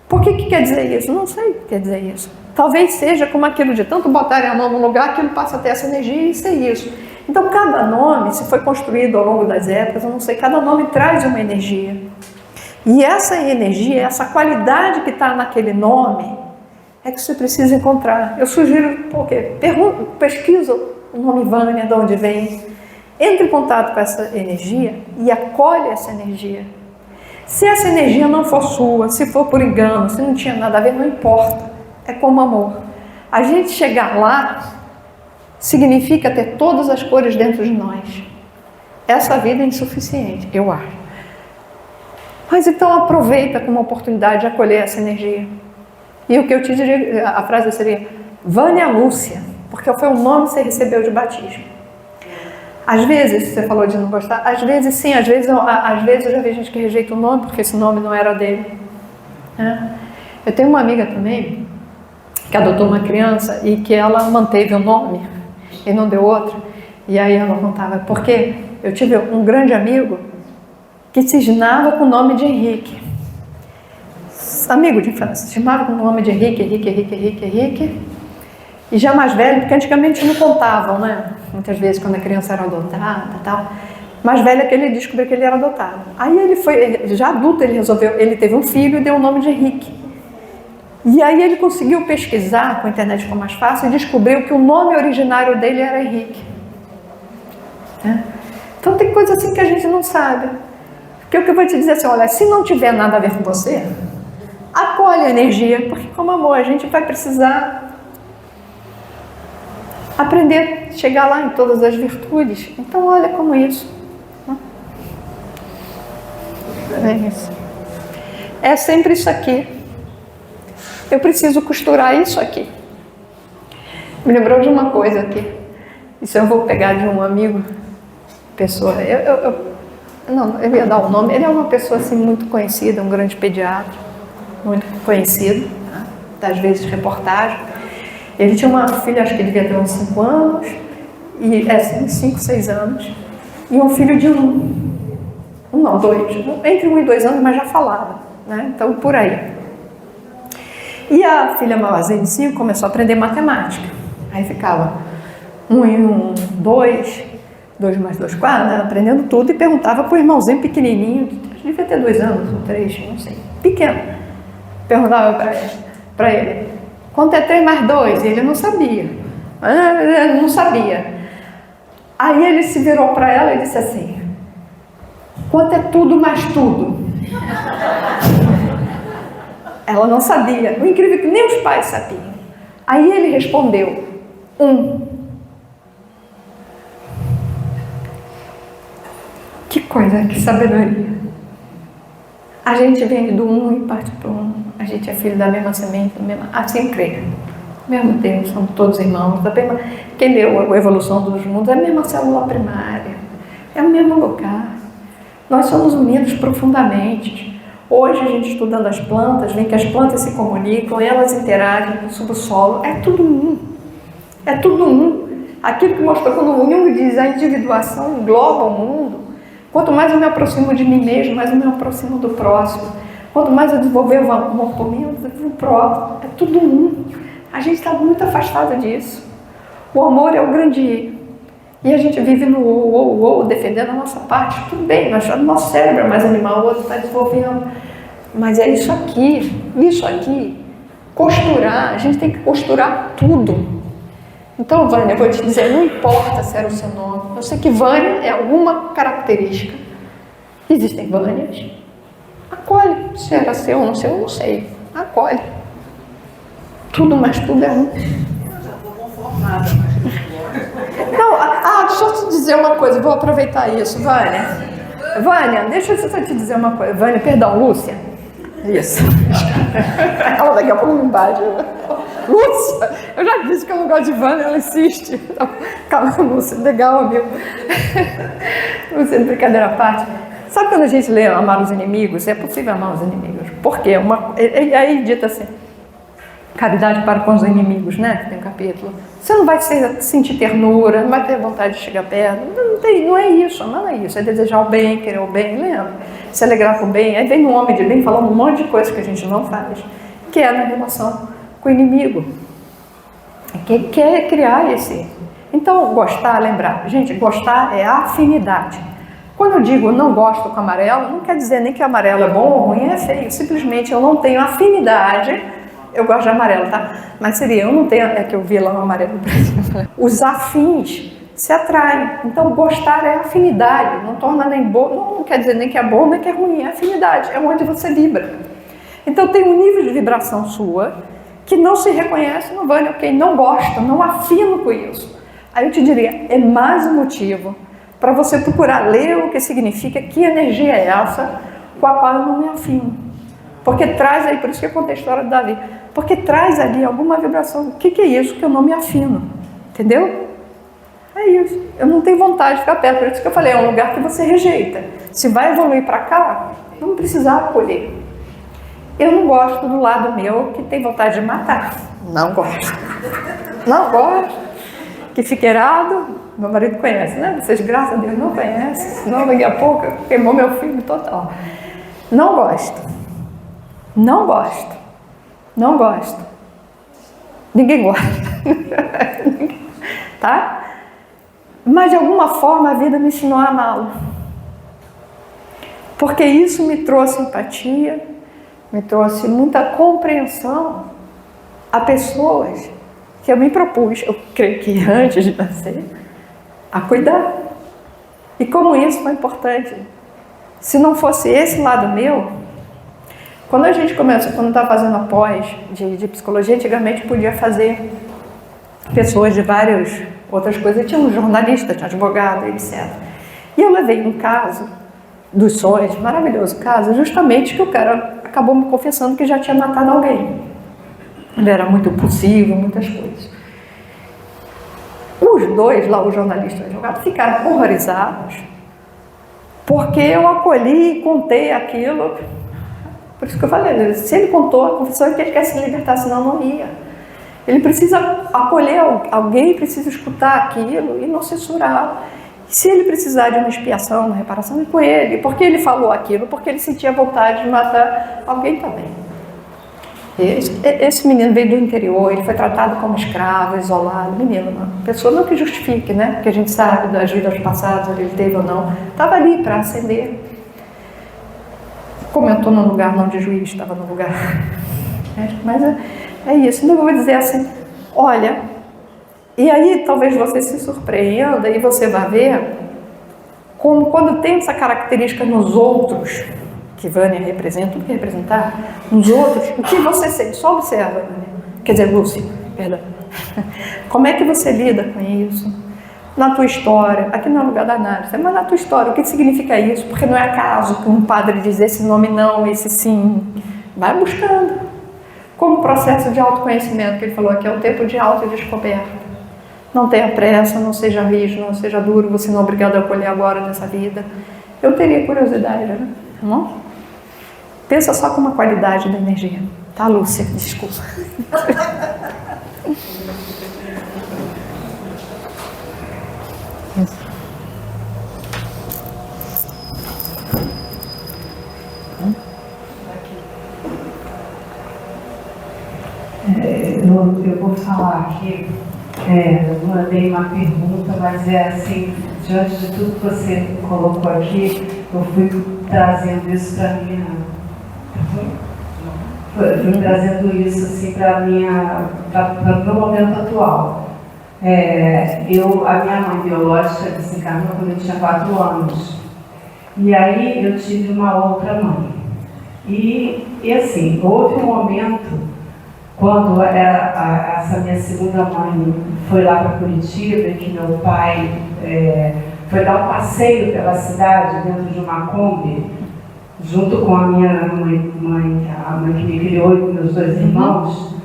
Por que quer dizer isso? Não sei o que quer dizer isso. Talvez seja como aquilo de tanto botarem a mão no lugar que ele passa a ter essa energia e ser isso. Então, cada nome, se foi construído ao longo das épocas, eu não sei, cada nome traz uma energia. E essa energia, essa qualidade que está naquele nome, é que você precisa encontrar. Eu sugiro, porque pesquisa o nome Vânia, de onde vem, entre em contato com essa energia e acolhe essa energia. Se essa energia não for sua, se for por engano, se não tinha nada a ver, não importa. É como amor. A gente chegar lá significa ter todas as cores dentro de nós. Essa vida é insuficiente, eu acho. Mas então aproveita como oportunidade de acolher essa energia. E o que eu te diria, a frase seria Vânia Lúcia, porque foi o nome que você recebeu de batismo. Às vezes, você falou de não gostar, às vezes sim, às vezes eu já vi gente que rejeita o nome porque esse nome não era dele. Eu tenho uma amiga também que adotou uma criança e que ela manteve o nome e não deu outro. E aí ela contava, porque eu tive um grande amigo que cismava com o nome de Henrique. Amigo de infância, cismava com o nome de Henrique. E já mais velho, porque antigamente não contavam, né? Muitas vezes quando a criança era adotada e tal. Mais velho é que ele descobriu que ele era adotado. Aí ele foi, já adulto, ele teve um filho e deu o nome de Henrique. E aí ele conseguiu pesquisar, com a internet ficou mais fácil, e descobriu que o nome originário dele era Henrique. Então tem coisa assim que a gente não sabe. Porque o que eu vou te dizer assim, olha, se não tiver nada a ver com você, acolhe a energia, porque como amor, a gente vai precisar aprender a chegar lá em todas as virtudes. Então olha como isso. É isso. É sempre isso aqui. Eu preciso costurar isso aqui. Me lembrou de uma coisa aqui. Isso eu vou pegar de um amigo, pessoa. Não, eu ia dar o nome. Ele é uma pessoa assim muito conhecida, um grande pediatra, muito conhecido, tá? Às vezes reportagem. Ele tinha uma filha, acho que ele devia ter uns 5 anos, e assim, 5, 6 anos, e um filho de 2, entre 1 e 2 anos, mas já falava, né? Então, por aí. E a filha maiorzinha de 5 começou a aprender matemática. Aí ficava 1 e 1, 2, 2 mais 2, 4, né? Aprendendo tudo, e perguntava para o irmãozinho pequenininho, devia ter 2 anos, ou 3, não sei, pequeno. Perguntava para ele, quanto é 3 mais 2? E ele não sabia. Não sabia. Aí ele se virou para ela e disse assim, quanto é tudo mais tudo? Ela não sabia. O incrível é que nem os pais sabiam. Aí ele respondeu, 1. Que coisa, que sabedoria. A gente vem do 1 e parte para o 1. A gente é filho da mesma semente, assim creio. Mesmo Deus, somos todos irmãos. Quem leu a Evolução dos Mundos é a mesma célula primária, é o mesmo lugar. Nós somos unidos profundamente. Hoje, a gente estudando as plantas, vê que as plantas se comunicam, elas interagem com o subsolo, é tudo um. É tudo um. Aquilo que mostrou quando o Jung diz a individuação engloba o mundo. Quanto mais eu me aproximo de mim mesmo, mais eu me aproximo do próximo. Quanto mais eu desenvolver o amor por mim, eu desenvolvo o próximo. É tudo um. A gente está muito afastado disso. O amor é o grande eu. E a gente vive no ou, defendendo a nossa parte. Tudo bem, nós achamos que o nosso cérebro é mais animal, o outro está desenvolvendo. Mas é isso aqui. Costurar, a gente tem que costurar tudo. Então, Vânia, eu vou te dizer, não importa se era o seu nome. Eu sei que Vânia é alguma característica. Existem Vânias. Acolhe. Se era seu ou não seu, eu não sei. Acolhe. Tudo, mas tudo é um. Eu já estou conformada, mas Não, deixa eu te dizer uma coisa, vou aproveitar isso, Vânia. Vânia, deixa eu só te dizer uma coisa. Vânia, perdão, Lúcia. Isso. Ela daqui a pouco me bate. Lúcia, eu já disse que eu não gosto de Vânia, ela insiste. Calma, Lúcia, legal, amigo. Lúcia, brincadeira à parte. Sabe quando a gente lê Amar os Inimigos? É possível amar os inimigos. Por quê? Aí dita assim, caridade para com os inimigos, né? Que tem um capítulo. Você não vai sentir ternura, não vai ter vontade de chegar perto. Não é isso, não é isso. É desejar o bem, querer o bem, lembra? Se alegrar com o bem. Aí vem um homem de bem falando um monte de coisa que a gente não faz, que é na relação com o inimigo. Que quer criar esse. Então, gostar, lembrar. Gente, gostar é afinidade. Quando eu digo não gosto com amarelo, não quer dizer nem que amarelo é bom ou ruim, é feio. Simplesmente eu não tenho afinidade. Eu gosto de amarelo, tá? Mas seria, eu não tenho, é que eu vi lá o amarelo. Os afins se atraem. Então, gostar é afinidade. Não torna nem bom, não quer dizer nem que é bom, nem que é ruim. É afinidade, é onde você vibra. Então, tem um nível de vibração sua que não se reconhece no Vânia, ok? Não gosta, não afino com isso. Aí eu te diria, é mais um motivo para você procurar ler o que significa, que energia é essa com a qual eu não me afino. Porque traz aí, por isso que eu contei a história do Davi, porque traz ali alguma vibração. O que é isso que eu não me afino? Entendeu? É isso. Eu não tenho vontade de ficar perto, por isso que eu falei, é um lugar que você rejeita. Se vai evoluir para cá, não precisar acolher. Eu não gosto do lado meu que tem vontade de matar. Não gosto. Não gosto. Que fica irado, meu marido conhece, né? Vocês, graças a Deus, não conhecem, senão daqui a pouco queimou meu filho total. Não gosto. Não gosto. Não gosto. Ninguém gosta. Tá? Mas de alguma forma a vida me ensinou a amá-lo. Porque isso me trouxe empatia, me trouxe muita compreensão a pessoas que eu me propus, eu creio que antes de nascer, a cuidar. E como isso foi importante. Se não fosse esse lado meu, quando a gente começa, quando estava fazendo a pós de psicologia, antigamente podia fazer pessoas de várias outras coisas. Tinha um jornalista, tinha um advogado, etc. E eu levei um caso dos sonhos, maravilhoso caso, justamente que o cara acabou me confessando que já tinha matado alguém. Ele era muito impulsivo, muitas coisas. Os dois, lá o jornalista e o advogado, ficaram horrorizados, porque eu acolhi e contei aquilo. Por isso que eu falei, se ele contou a confissão, é que ele quer se libertar, senão não ia. Ele precisa acolher alguém, precisa escutar aquilo e não censurar. Se ele precisar de uma expiação, uma reparação, é com ele. Porque ele falou aquilo, porque ele sentia vontade de matar alguém também. Esse menino veio do interior, ele foi tratado como escravo, isolado. Menino, uma pessoa não que justifique, né? Porque a gente sabe das vidas passadas, ele teve ou não. Estava ali para ascender. Como eu estou num lugar não de juiz, estava num lugar... Mas é isso. Então eu vou dizer assim, olha... E aí talvez você se surpreenda e você vai ver como quando tem essa característica nos outros, que Vânia representa, tudo que representar, nos outros, o que você sente? Só observa, Vânia. Quer dizer, Lúcia, perdão. Como é que você lida com isso? Na tua história, aqui não é lugar da análise, mas na tua história, o que significa isso? Porque não é acaso que um padre diz esse nome não, esse sim. Vai buscando. como processo de autoconhecimento, que ele falou que é um tempo de autodescoberta. Não tenha pressa, não seja rígido, não seja duro, você não é obrigado a acolher agora nessa vida. Eu teria curiosidade, né? Tá bom? Pensa só com uma qualidade da energia. Tá, Lúcia? Desculpa. Eu vou falar aqui, eu mandei uma pergunta, mas é assim, diante de tudo que você colocou aqui, eu fui trazendo isso para mim, fui trazendo isso assim para o meu momento atual. A minha mãe biológica desencarnou quando eu tinha 4 anos. E aí eu tive uma outra mãe. E assim, houve um momento, quando essa minha segunda mãe foi lá para Curitiba, que meu pai foi dar um passeio pela cidade dentro de uma Kombi, junto com a minha mãe, a mãe que me criou e com meus 2 irmãos.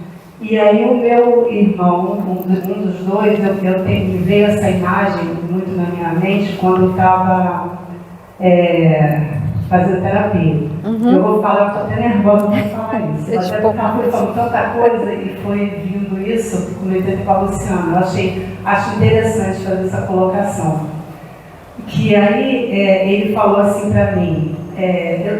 E aí o meu irmão, um dos dois, me veio essa imagem muito na minha mente quando eu estava fazendo terapia. Eu vou falar, eu estou até nervosa para falar isso. Mas eu falando tanta coisa e foi vindo isso, comentei com a Luciana. Eu acho interessante fazer essa colocação. Que aí ele falou assim para mim,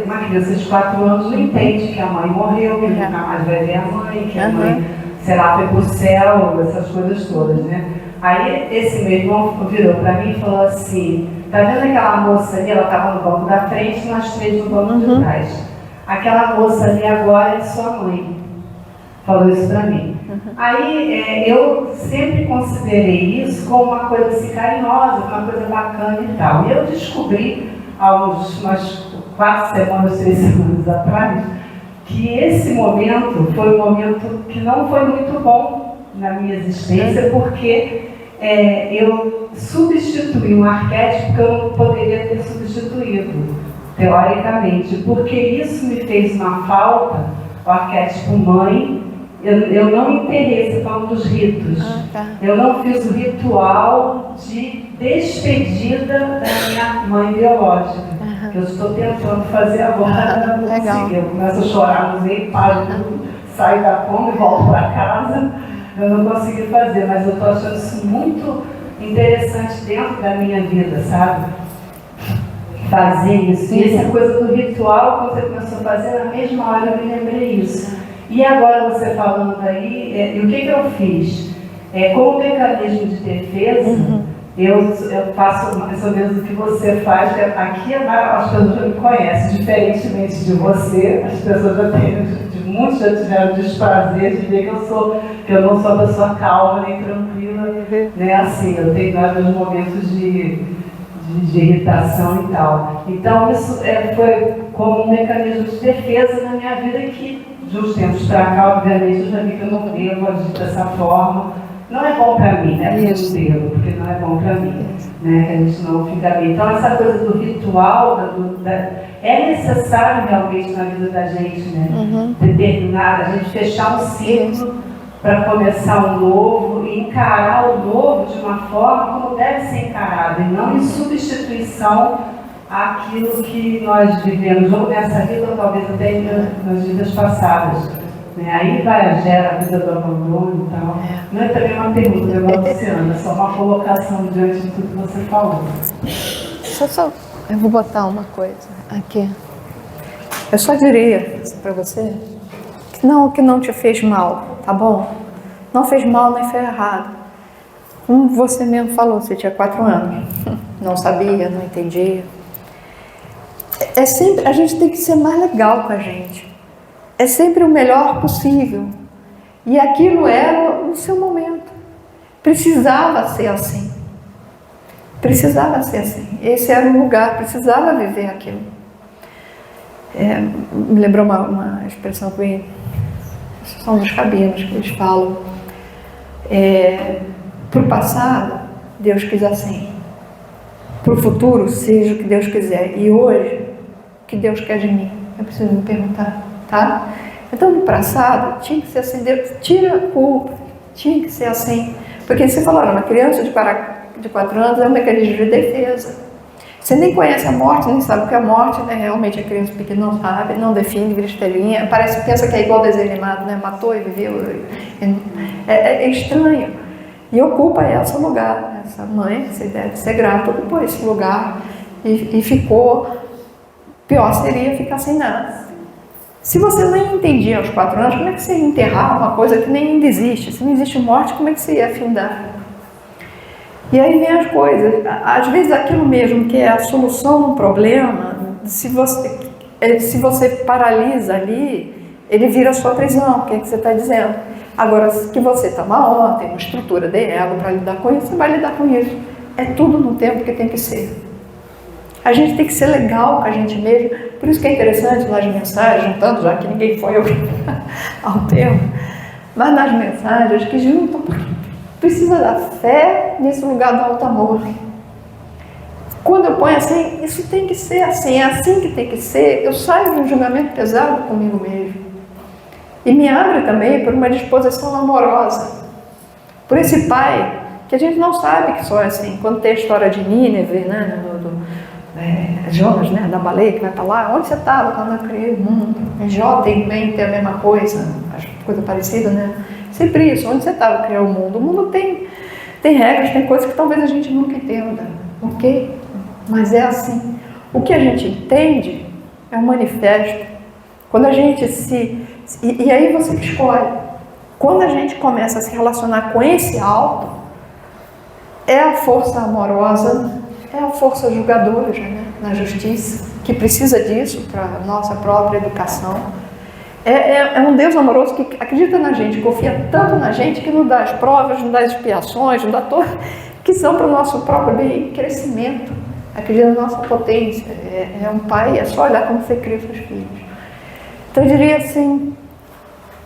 uma criança de 4 anos não entende que a mãe morreu, que nunca mais vai ver a mãe, que a mãe, sei lá, foi pro céu, essas coisas todas, né? Aí esse meu irmão virou para mim e falou assim, tá vendo aquela moça ali, ela estava no banco da frente, nós 3 no banco de trás. Aquela moça ali agora é sua mãe. Falou isso para mim. Aí eu sempre considerei isso como uma coisa assim carinhosa, uma coisa bacana e tal. E eu descobri, há umas 4 semanas, 3 semanas atrás, que esse momento foi um momento que não foi muito bom na minha existência, porque eu substituí um arquétipo que eu não poderia ter substituído, teoricamente, porque isso me fez uma falta, o arquétipo mãe. Eu não enterrei, você falando dos ritos. Eu não fiz o ritual de despedida da minha mãe biológica, que eu estou tentando fazer agora, não consegui. Eu começo a chorar, usei página, saio da cama e volto para casa. Eu não consegui fazer, mas eu estou achando isso muito interessante dentro da minha vida, sabe? Fazer isso. E essa coisa do ritual, quando você começou a fazer, na mesma hora eu me lembrei isso. E agora você falando aí, o que eu fiz? Como mecanismo de defesa, eu faço mais ou menos o que você faz, que aqui as pessoas já me conhecem, diferentemente de você, as pessoas muitos já tiveram desprazer de ver que eu não sou uma pessoa calma nem tranquila, né? Assim, eu tenho vários momentos de irritação e tal. Então isso foi como um mecanismo de defesa na minha vida que, de uns tempos para cá, obviamente, eu já vi que eu não devo agir dessa forma. Não é bom para mim, né? Porque não é bom para mim, né? Que a gente não fica bem. Então, essa coisa do ritual, é necessário realmente na vida da gente, né? Determinada, a gente fechar um ciclo para começar um novo e encarar o novo de uma forma como deve ser encarado, e não em substituição àquilo que nós vivemos, ou nessa vida, ou talvez até nas vidas passadas. Aí gera a vida do abandono e tal. Não é também uma pergunta, Luciana, é só uma colocação diante de tudo que você falou. Eu vou botar uma coisa aqui. Eu só diria para você que não te fez mal, tá bom? Não fez mal, nem fez errado. Como você mesmo falou, você tinha 4 anos. Não sabia, não entendia. Sempre, a gente tem que ser mais legal com a gente. É sempre o melhor possível. E aquilo era o seu momento. Precisava ser assim. Precisava ser assim. Esse era o lugar, precisava viver aquilo. Me lembrou uma expressão que são dos cabinos que eles falam. Para o passado, Deus quis assim. Para o futuro, seja o que Deus quiser. E hoje, o que Deus quer de mim? Eu preciso me perguntar. Tá? Então, no passado, tinha que ser assim, tira a culpa, tinha que ser assim. Porque você falou, uma criança de 4 anos é um mecanismo de defesa. Você nem conhece a morte, nem sabe o que é a morte, né? Realmente a criança pequena não sabe, não define, vira estrelinha, pensa que é igual desenho animado, né? Matou e viveu. É estranho. E ocupa esse lugar. Essa mãe, você deve ser grata, ocupou esse lugar e ficou. Pior seria ficar sem nada. Se você nem entendia aos 4 anos, como é que você ia enterrar uma coisa que nem ainda existe? Se não existe morte, como é que você ia afindar? E aí vem as coisas. Às vezes aquilo mesmo que é a solução do problema, se você paralisa ali, ele vira a sua prisão. O que é que você está dizendo? Agora, que você está mal, tem uma estrutura de ego para lidar com isso, você vai lidar com isso. É tudo no tempo que tem que ser. A gente tem que ser legal com a gente mesmo. Por isso que é interessante nas mensagens, juntando, já que ninguém foi ao tema, mas nas mensagens que juntam, porque precisa da fé nesse lugar do alto amor. Quando eu ponho assim, isso tem que ser assim, é assim que tem que ser, eu saio de um julgamento pesado comigo mesmo. E me abre também por uma disposição amorosa. Por esse pai, que a gente não sabe que só é assim. Quando tem a história de Nínive, né, Jonas, né, da baleia que vai para lá, onde você estava quando eu criei o mundo? Jó tem a mesma coisa, coisa parecida, né? Sempre isso, onde você estava criando o mundo? O mundo tem regras, tem coisas que talvez a gente nunca entenda, ok? Mas é assim. O que a gente entende é um manifesto. Quando a gente e aí você que escolhe. Quando a gente começa a se relacionar com esse alto, é a força amorosa, é a força julgadora, né, na justiça, que precisa disso para a nossa própria educação. É um Deus amoroso que acredita na gente, confia tanto na gente, que nos dá as provas, nos dá as expiações, nos dá tudo, que são para o nosso próprio bem, crescimento. Acredita na nossa potência. É um pai, é só olhar como você cria seus filhos. Então eu diria assim,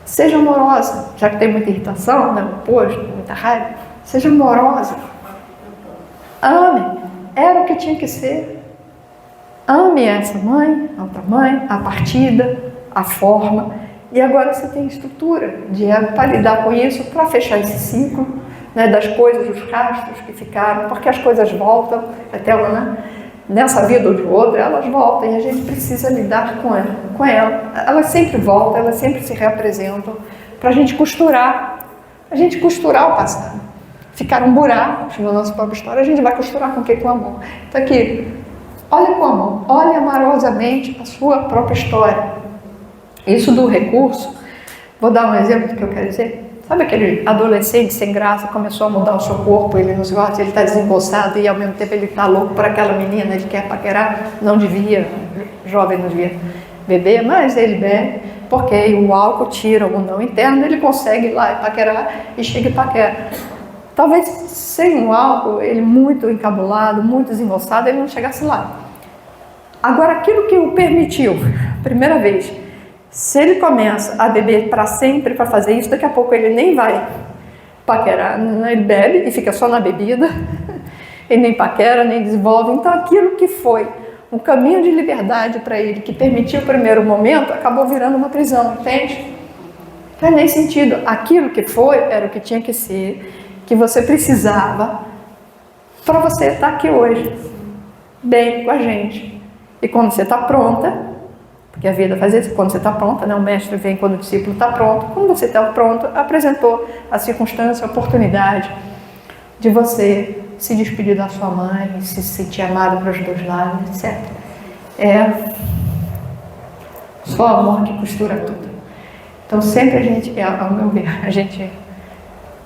seja amorosa, já que tem muita irritação, né, oposto, muita raiva, seja amorosa. Ame, era o que tinha que ser. Ame essa mãe, a outra mãe, a partida, a forma, e agora você tem estrutura para lidar com isso, para fechar esse ciclo, né, das coisas, dos rastros que ficaram, porque as coisas voltam, até né, nessa vida ou de outra, elas voltam e a gente precisa lidar com ela. Elas sempre voltam, elas sempre se reapresentam, para a gente costurar o passado. Ficaram buracos na nossa própria história, a gente vai costurar com o quê? Com amor. Então aqui, olha com amor, olhe amorosamente a sua própria história. Isso do recurso, vou dar um exemplo do que eu quero dizer. Sabe aquele adolescente sem graça, começou a mudar o seu corpo, ele nos gosta, ele está desembolsado e ao mesmo tempo ele está louco por aquela menina, ele quer paquerar, não devia, jovem não devia beber, mas ele bebe, porque o álcool tira o não interno, ele consegue ir lá e paquerar e chega e paquera. Talvez sem o álcool, ele muito encabulado, muito desembolsado, ele não chegasse lá. Agora, aquilo que o permitiu, primeira vez, se ele começa a beber para sempre para fazer isso, daqui a pouco ele nem vai paquerar, ele bebe e fica só na bebida, ele nem paquera, nem desenvolve. Então aquilo que foi um caminho de liberdade para ele, que permitiu o primeiro momento, acabou virando uma prisão, entende? Então, nesse sentido, aquilo que foi era o que tinha que ser, que você precisava para você estar aqui hoje, bem com a gente. E quando você está pronta, porque a vida faz isso, quando você está pronta, né? O mestre vem quando o discípulo está pronto. Quando você está pronto, apresentou a circunstância, a oportunidade de você se despedir da sua mãe, se sentir amado para os dois lados, etc. É só amor que costura tudo. Então sempre a gente, ao meu ver, a gente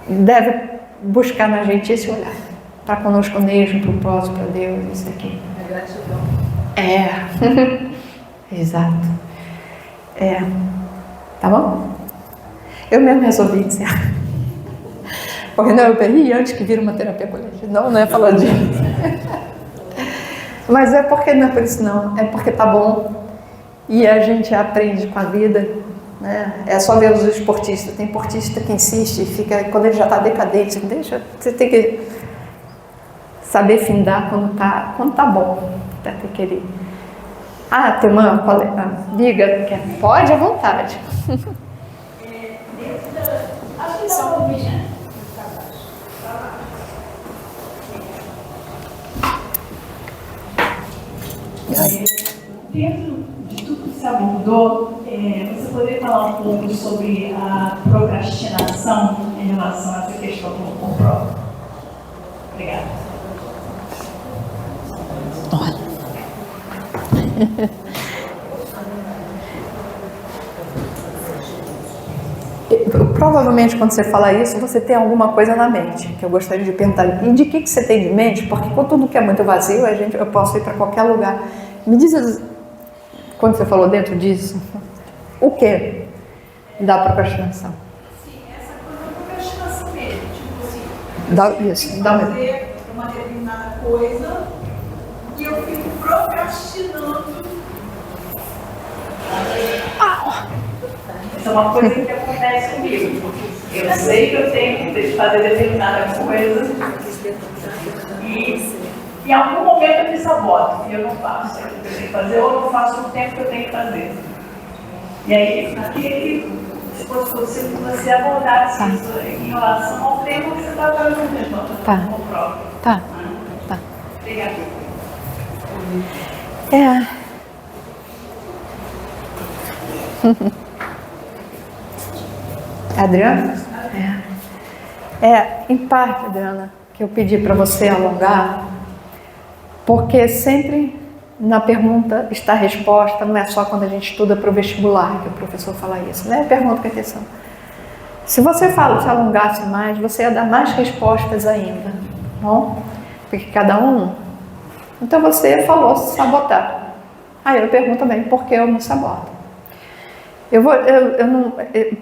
deve buscar na gente esse olhar para conosco mesmo, para o próximo, para Deus, isso aqui. É gratidão. Exato. Tá bom? Eu mesmo resolvi dizer. Porque não, eu perdi antes que vira uma terapia coletiva. Não é falar disso. Mas é porque não é por isso não. É porque tá bom. E a gente aprende com a vida. Né? É só ver os esportistas. Tem esportista que insiste e fica, quando ele já está decadente, deixa, você tem que saber findar quando tá bom. Até aquele Ah, tem uma colega, diga, pode à vontade. Acho que só um pouquinho. Dentro de tudo que você abordou, você poderia falar um pouco sobre a procrastinação em relação a essa questão do controle? Obrigada. Provavelmente quando você fala isso, você tem alguma coisa na mente, que eu gostaria de perguntar. E de que você tem de mente? Porque com tudo que é muito vazio, eu posso ir para qualquer lugar. Me diz, quando você falou dentro disso, o que da procrastinação? Sim, essa coisa da procrastinação mesmo. Tipo assim, Isso, dá mesmo. fazer uma determinada coisa e eu fico procrastinando. Isso é uma coisa que acontece comigo. Eu sei que eu tenho que fazer determinada coisa e em algum momento eu me saboto e eu não faço aquilo que eu tenho que fazer ou eu não faço no tempo que eu tenho que fazer. E aí, se você abordar isso em relação ao tempo que você está fazendo, Tá. como próprio. Tá. Obrigada. Adriana? Em parte, Adriana, que eu pedi para você alongar, porque sempre na pergunta está a resposta, não é só quando a gente estuda para o vestibular que o professor fala isso, né? Pergunta com atenção. Se você se alongasse mais, você ia dar mais respostas ainda, não? Porque cada um... Então você falou se sabotar. Aí eu pergunto também, por que eu me saboto?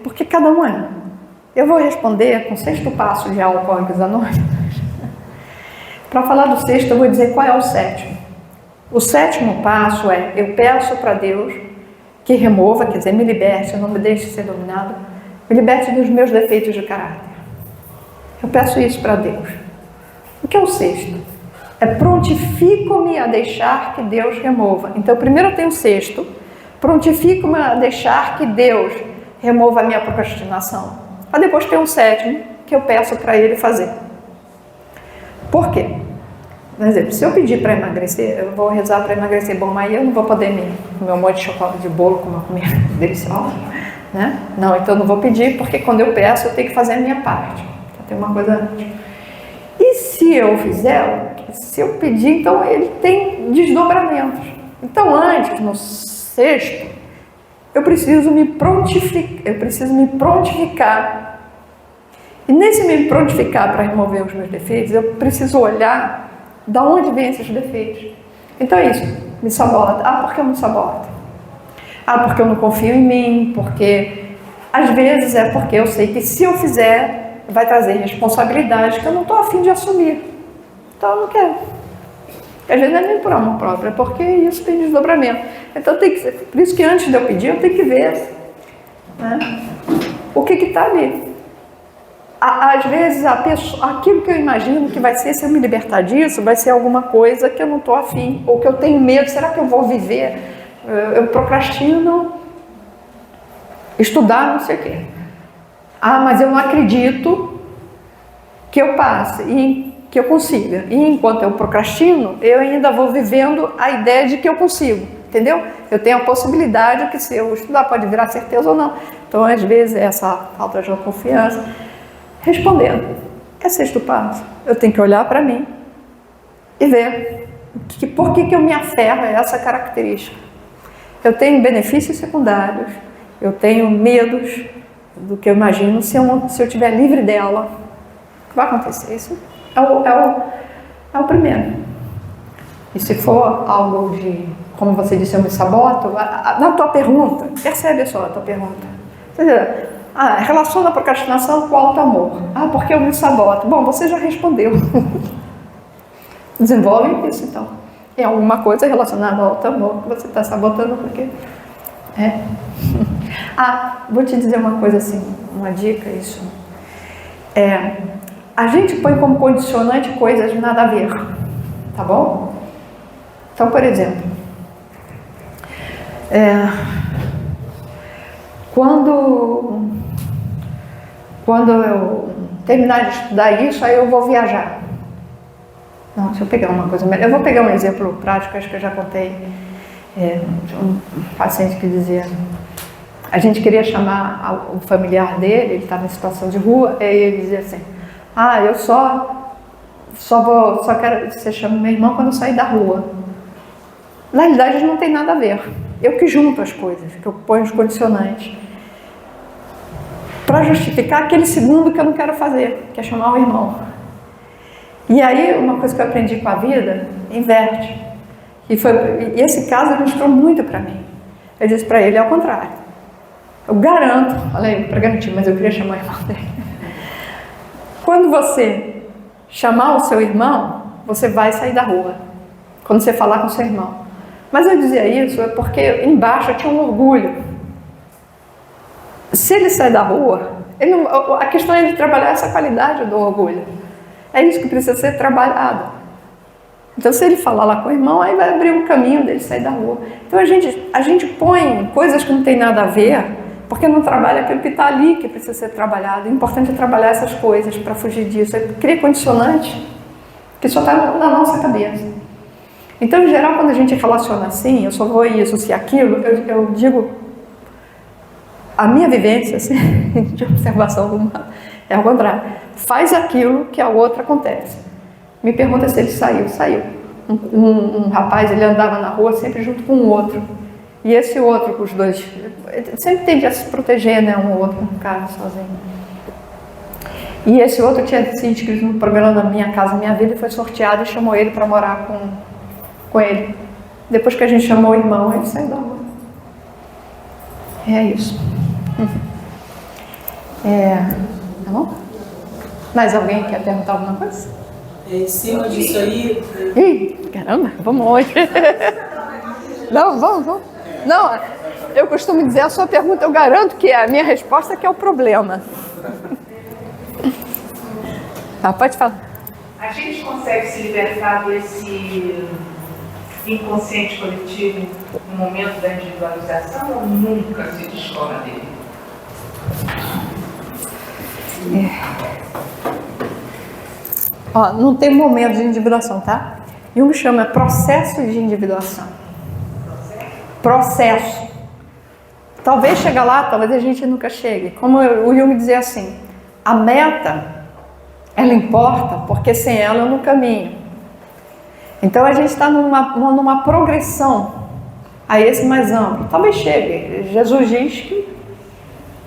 Porque cada um é. Eu vou responder com o 6º passo de Alcoólicos Anônimos. Para falar do 6º, eu vou dizer qual é o 7º. O 7º passo é, eu peço para Deus que remova, quer dizer, me liberte, não me deixe ser dominado, me liberte dos meus defeitos de caráter. Eu peço isso para Deus. O que é o 6º? É prontifico-me a deixar que Deus remova. Então, primeiro eu tenho o 6º, prontifico-me a deixar que Deus remova a minha procrastinação. Para depois ter um 7º que eu peço para Ele fazer. Por quê? Por exemplo, se eu pedir para emagrecer, eu vou rezar para emagrecer. Bom, mas eu não vou poder comer um monte de chocolate de bolo, como eu comia deliciosa, né? Não, então eu não vou pedir, porque quando eu peço, eu tenho que fazer a minha parte. Então, tem uma coisa antes. E se eu fizer, se eu pedir, então ele tem desdobramentos. Então, antes, no 6º, eu preciso me prontificar. E nesse me prontificar para remover os meus defeitos, eu preciso olhar de onde vêm esses defeitos. Então é isso, me sabota. Ah, por que eu me saboto? Ah, porque eu não confio em mim, porque... Às vezes é porque eu sei que se eu fizer, vai trazer responsabilidade que eu não estou a fim de assumir. Então eu não quero. Às vezes não é nem por amor próprio, é porque isso tem desdobramento. Então tem que ser, por isso que antes de eu pedir, eu tenho que ver, né, o que está ali. Às vezes aquilo que eu imagino que vai ser, se eu me libertar disso, vai ser alguma coisa que eu não estou afim, ou que eu tenho medo, será que eu vou viver? Eu procrastino estudar não sei o quê. Ah, mas eu não acredito que eu passe e que eu consiga. E enquanto eu procrastino, eu ainda vou vivendo a ideia de que eu consigo, entendeu? Eu tenho a possibilidade que se eu estudar pode virar certeza ou não. Então, às vezes, essa falta de confiança. Respondendo, é 6º passo. Eu tenho que olhar para mim e ver por que eu me aferro a essa característica. Eu tenho benefícios secundários, eu tenho medos do que eu imagino. Se eu estiver livre dela, o que vai acontecer? Isso é o primeiro. E se for algo de, como você disse, eu me saboto, na tua pergunta, percebe só a tua pergunta. Ou seja, relaciona a procrastinação com o auto-amor. Ah, porque eu me saboto. Bom, você já respondeu. Desenvolve isso, então. É alguma coisa relacionada ao auto-amor que você está sabotando, porque... vou te dizer uma coisa assim, uma dica, isso. A gente põe como condicionante coisas nada a ver, tá bom? Então, por exemplo, Quando eu terminar de estudar isso, aí eu vou viajar. Não, deixa eu pegar uma coisa melhor. Eu vou pegar um exemplo prático, acho que eu já contei. De um paciente que dizia, a gente queria chamar o familiar dele, ele estava em situação de rua, e ele dizia assim, eu só quero que você chame meu irmão quando eu sair da rua. Na realidade não tem nada a ver. Eu que junto as coisas, que eu ponho os condicionantes para justificar aquele segundo que eu não quero fazer, que é chamar o irmão. E aí, uma coisa que eu aprendi com a vida, inverte. E esse caso ilustrou muito para mim. Eu disse para ele, ao contrário. Eu garanto, olha aí, para garantir, mas eu queria chamar o irmão dele. Quando você chamar o seu irmão, você vai sair da rua. Quando você falar com o seu irmão. Mas eu dizia isso porque embaixo eu tinha um orgulho. Se ele sair da rua, a questão é de trabalhar essa qualidade do orgulho. É isso que precisa ser trabalhado. Então, se ele falar lá com o irmão, aí vai abrir um caminho dele sair da rua. Então, a gente põe coisas que não tem nada a ver, porque não trabalha aquilo que está ali, que precisa ser trabalhado. O importante é trabalhar essas coisas para fugir disso. É criar condicionante que só está na nossa cabeça. Então, em geral, quando a gente relaciona assim, eu só vou isso, se aquilo, eu digo, a minha vivência assim, de observação humana é ao contrário. Faz aquilo que a outra acontece. Me pergunta se ele saiu. Um rapaz, ele andava na rua sempre junto com o outro. E esse outro, com os dois, sempre tende a se proteger, né, um ou outro, um cara sozinho. E esse outro tinha se inscrito no programa da Minha Casa Minha Vida e foi sorteado e chamou ele para morar com ele. Depois que a gente chamou o irmão, ele saiu da rua. É isso. Tá bom? Mais alguém quer perguntar alguma coisa? Em cima disso aí... Ih, caramba, vamos hoje. Não, vamos. Não, eu costumo dizer a sua pergunta, eu garanto que a minha resposta que é o problema. Pode falar. A gente consegue se libertar desse inconsciente coletivo no momento da individualização ou nunca se descola dele? Não tem momento de individuação, tá? Jung chama processo de individuação. Processo. Talvez chegue lá, talvez a gente nunca chegue. Como o Jung dizia assim, a meta, ela importa porque sem ela eu não caminho. Então a gente está numa progressão a esse mais amplo. Talvez chegue. Jesus diz que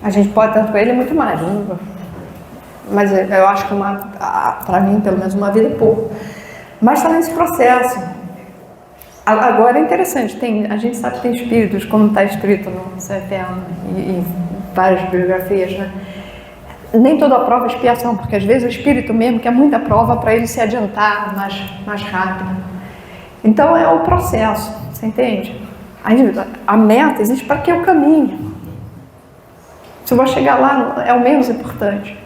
a gente pode tanto com ele muito mais. Mas eu acho que para mim, pelo menos, uma vida é pouco. Mas está nesse processo. Agora é interessante, a gente sabe que tem espíritos, como está escrito no CFA e várias biografias, né? Nem toda a prova é expiação, porque às vezes o espírito mesmo quer muita prova para ele se adiantar mais rápido. Então é o processo, você entende? A meta existe para que eu caminhe. Se eu vou chegar lá, é o menos importante.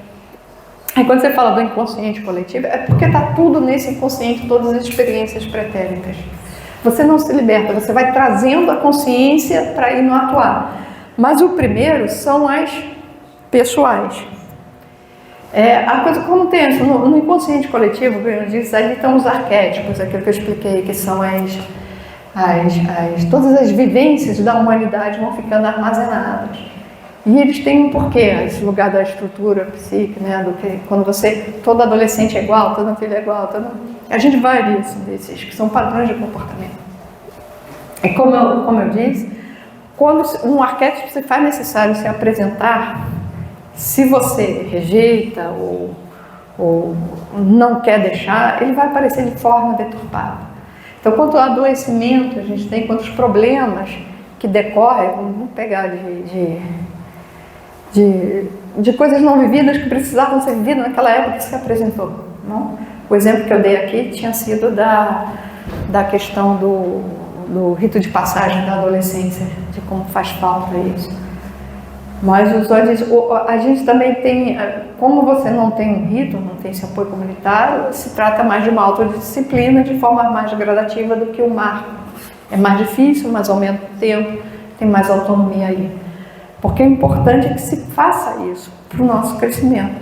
Aí quando você fala do inconsciente coletivo, é porque está tudo nesse inconsciente, todas as experiências pretéritas. Você não se liberta, você vai trazendo a consciência para ir no atuar. Mas o primeiro são as pessoais. A coisa como tem no inconsciente coletivo, como eu disse, ali estão os arquétipos, aquilo que eu expliquei, que são todas as vivências da humanidade vão ficando armazenadas. E eles têm um porquê, esse lugar da estrutura psíquica, né? Do que quando todo adolescente é igual, todo filho é igual, a gente vai desses que são padrões de comportamento. E como eu disse, quando um arquétipo se faz necessário se apresentar, se você rejeita ou não quer deixar, ele vai aparecer de forma deturpada. Então, quanto adoecimento a gente tem, quantos problemas que decorrem, vamos pegar de coisas não vividas que precisavam ser vividas naquela época que se apresentou. Não? O exemplo que eu dei aqui tinha sido da questão do rito de passagem da adolescência, de como faz falta isso. Mas a gente também tem, como você não tem um rito, não tem esse apoio comunitário, se trata mais de uma autodisciplina de forma mais gradativa do que o marco. É mais difícil, mas ao mesmo tempo tem mais autonomia aí. Porque o importante é que se faça isso para o nosso crescimento.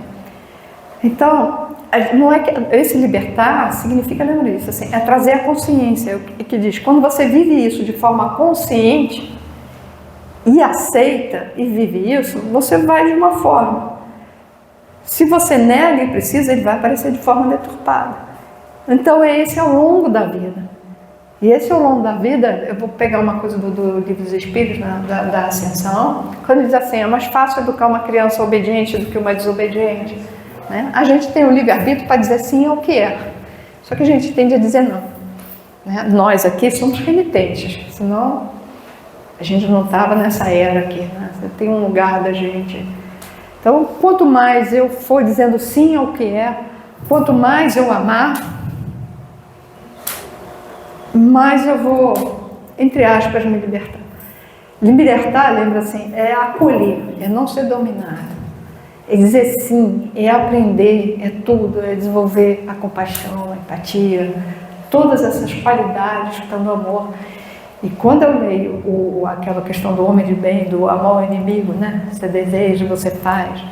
Então, não é que esse libertar significa, lembra disso, assim, é trazer a consciência, que diz, quando você vive isso de forma consciente e aceita e vive isso, você vai de uma forma. Se você nega e precisa, ele vai aparecer de forma deturpada. Então, esse é ao longo da vida. E esse ao longo da vida, eu vou pegar uma coisa do Livro dos Espíritos, da Ascensão, quando ele diz assim, é mais fácil educar uma criança obediente do que uma desobediente. Né? A gente tem o livre-arbítrio para dizer sim ao que é. Só que a gente tende a dizer não. Né? Nós aqui somos renitentes, senão a gente não estava nessa era aqui. Né? Tem um lugar da gente. Então, quanto mais eu for dizendo sim ao que é, quanto mais eu amar, mais eu vou, entre aspas, me libertar. Me libertar, lembra assim, é acolher, é não ser dominado. É dizer sim, é aprender, é tudo, é desenvolver a compaixão, a empatia, todas essas qualidades que estão no amor. E quando eu leio aquela questão do homem de bem, do amor ao inimigo, né? Você deseja, você faz.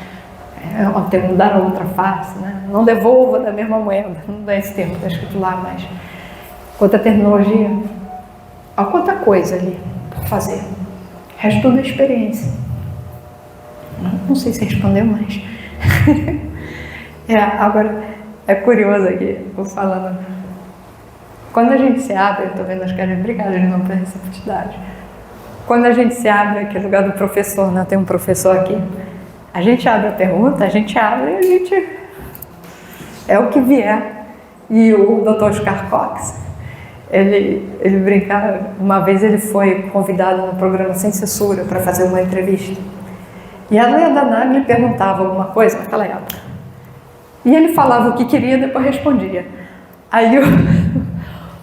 Tem um dar a outra face, né? Não devolva da mesma moeda. Não dá esse termo, está escrito lá, mas quanta terminologia, olha quanta coisa ali para fazer. O resto tudo é experiência. Não sei se respondeu mais. Agora, é curioso aqui, vou falando. Quando a gente se abre, eu estou vendo as caras, obrigada, não pela receptividade. Quando a gente se abre, aquele lugar do professor, né? Tem um professor aqui. A gente abre a pergunta, a gente abre e a gente... É o que vier. E o Dr. Oscar Cox, ele brincava, uma vez ele foi convidado no programa Sem Censura para fazer uma entrevista. E a Leia Danag lhe perguntava alguma coisa naquela época. E ele falava o que queria e depois respondia. Aí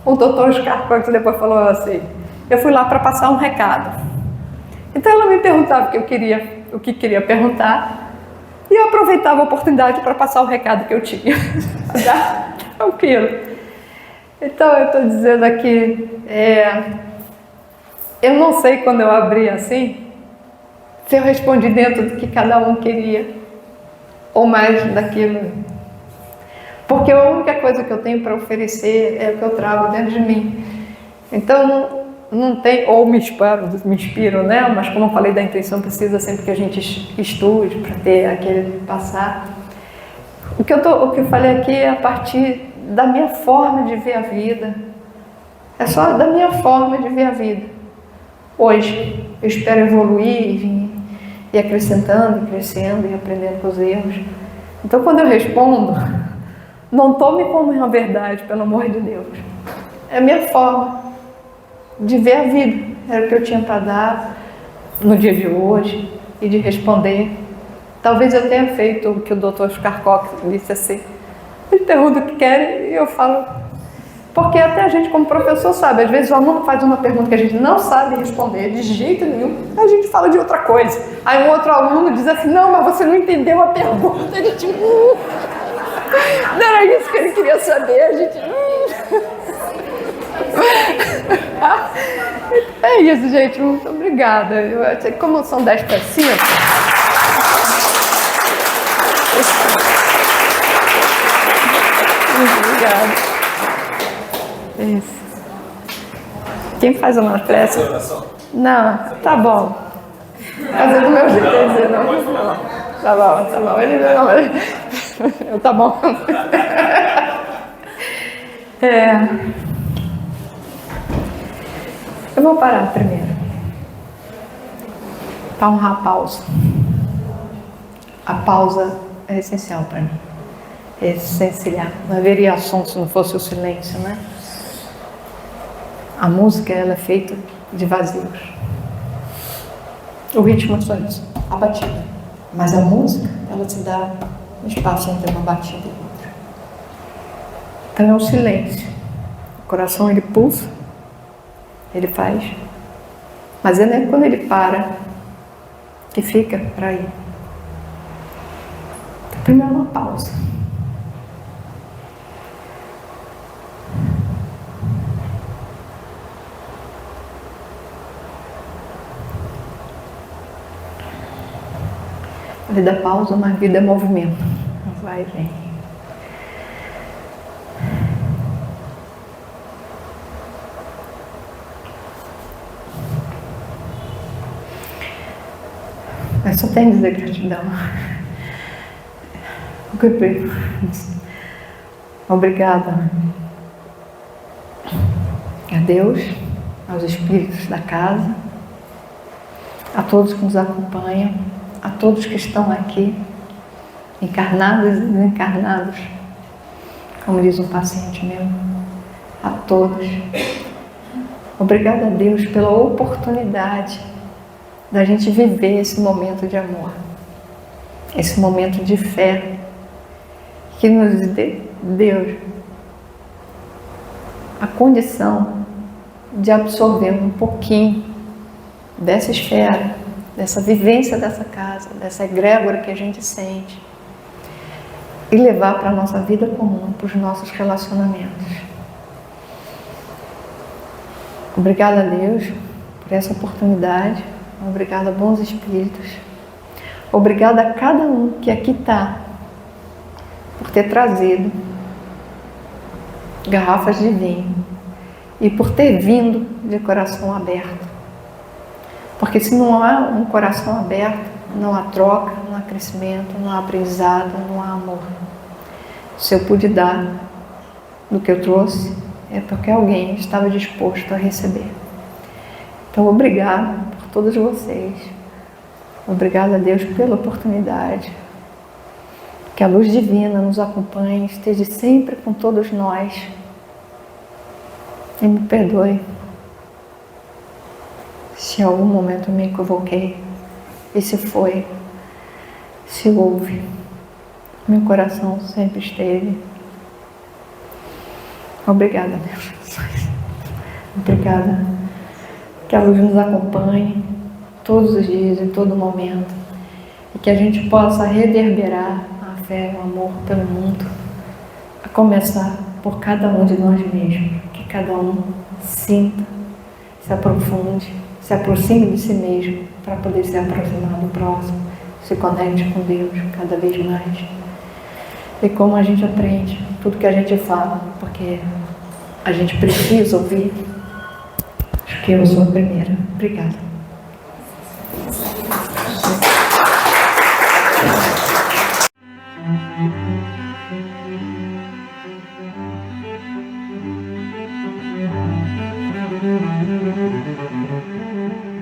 o doutor Oscar Cox depois falou assim, eu fui lá para passar um recado. Então ela me perguntava o que queria perguntar e eu aproveitava a oportunidade para passar o recado que eu tinha. Tranquilo. Então eu estou dizendo aqui, eu não sei quando eu abri assim, se eu respondi dentro do que cada um queria, ou mais daquilo. Porque a única coisa que eu tenho para oferecer é o que eu trago dentro de mim. Então, não tem, ou me inspiro, né? Mas como eu falei da intuição, precisa sempre que a gente estude para ter aquele passar. O que eu falei aqui é a partir da minha forma de ver a vida. É só da minha forma de ver a vida. Hoje, eu espero evoluir e acrescentando, e crescendo e aprendendo com os erros. Então, quando eu respondo, não tome como uma verdade, pelo amor de Deus. É a minha forma de ver a vida. Era o que eu tinha para dar no dia de hoje e de responder. Talvez eu tenha feito o que o Dr. Oscar Cox disse assim. Eles perguntam o que querem e eu falo. Porque até a gente, como professor, sabe. Às vezes o aluno faz uma pergunta que a gente não sabe responder de jeito nenhum. A gente fala de outra coisa. Aí um outro aluno diz assim, não, mas você não entendeu a pergunta. A gente... Não era isso que ele queria saber. A gente... É isso, gente. Muito obrigada. Como são 10 para 5... Muito obrigada. Isso. Quem faz uma prece? Não, tá bom. Fazer do meu jeito, quer dizer, não. Tá bom. Ele não, tá bom. Eu vou parar primeiro. Para honrar a pausa. A pausa é essencial para mim. É essencial. Não haveria som se não fosse o silêncio, né? A música, ela é feita de vazios. O ritmo é só isso, a batida. Mas a música, ela te dá um espaço entre uma batida e outra. Então é o silêncio. O coração, ele pulsa, ele faz. Mas é quando ele para que fica para ir. Então, primeiro uma pausa. vida é pausa, uma vida é movimento. Vai e vem. Eu só tenho a dizer gratidão. Obrigada a Deus, aos espíritos da casa, a todos que nos acompanham, a todos que estão aqui, encarnados e desencarnados, como diz um paciente meu, a todos. Obrigada a Deus pela oportunidade da gente viver esse momento de amor, esse momento de fé que nos deu a condição de absorver um pouquinho dessa esfera, dessa vivência dessa casa, dessa egrégora que a gente sente e levar para a nossa vida comum, para os nossos relacionamentos. Obrigada a Deus por essa oportunidade. Obrigada a bons espíritos. Obrigada a cada um que aqui está, por ter trazido garrafas de vinho e por ter vindo de coração aberto. Porque se não há um coração aberto, não há troca, não há crescimento, não há aprendizado, não há amor. Se eu pude dar do que eu trouxe, é porque alguém estava disposto a receber. Então, obrigada por todos vocês. Obrigada a Deus pela oportunidade. Que a luz divina nos acompanhe, esteja sempre com todos nós. E me perdoe se em algum momento eu me equivoquei. E se foi, se houve. Meu coração sempre esteve. Obrigada, Deus. Obrigada. Que a luz nos acompanhe todos os dias, em todo momento. E que a gente possa reverberar a fé e o amor pelo mundo. A começar por cada um de nós mesmos. Que cada um sinta, se aprofunde, se aproxime de si mesmo para poder se aproximar do próximo. Se conecte com Deus cada vez mais. E como a gente aprende tudo que a gente fala, porque a gente precisa ouvir. Acho que eu sou a primeira. Obrigada. Thank you.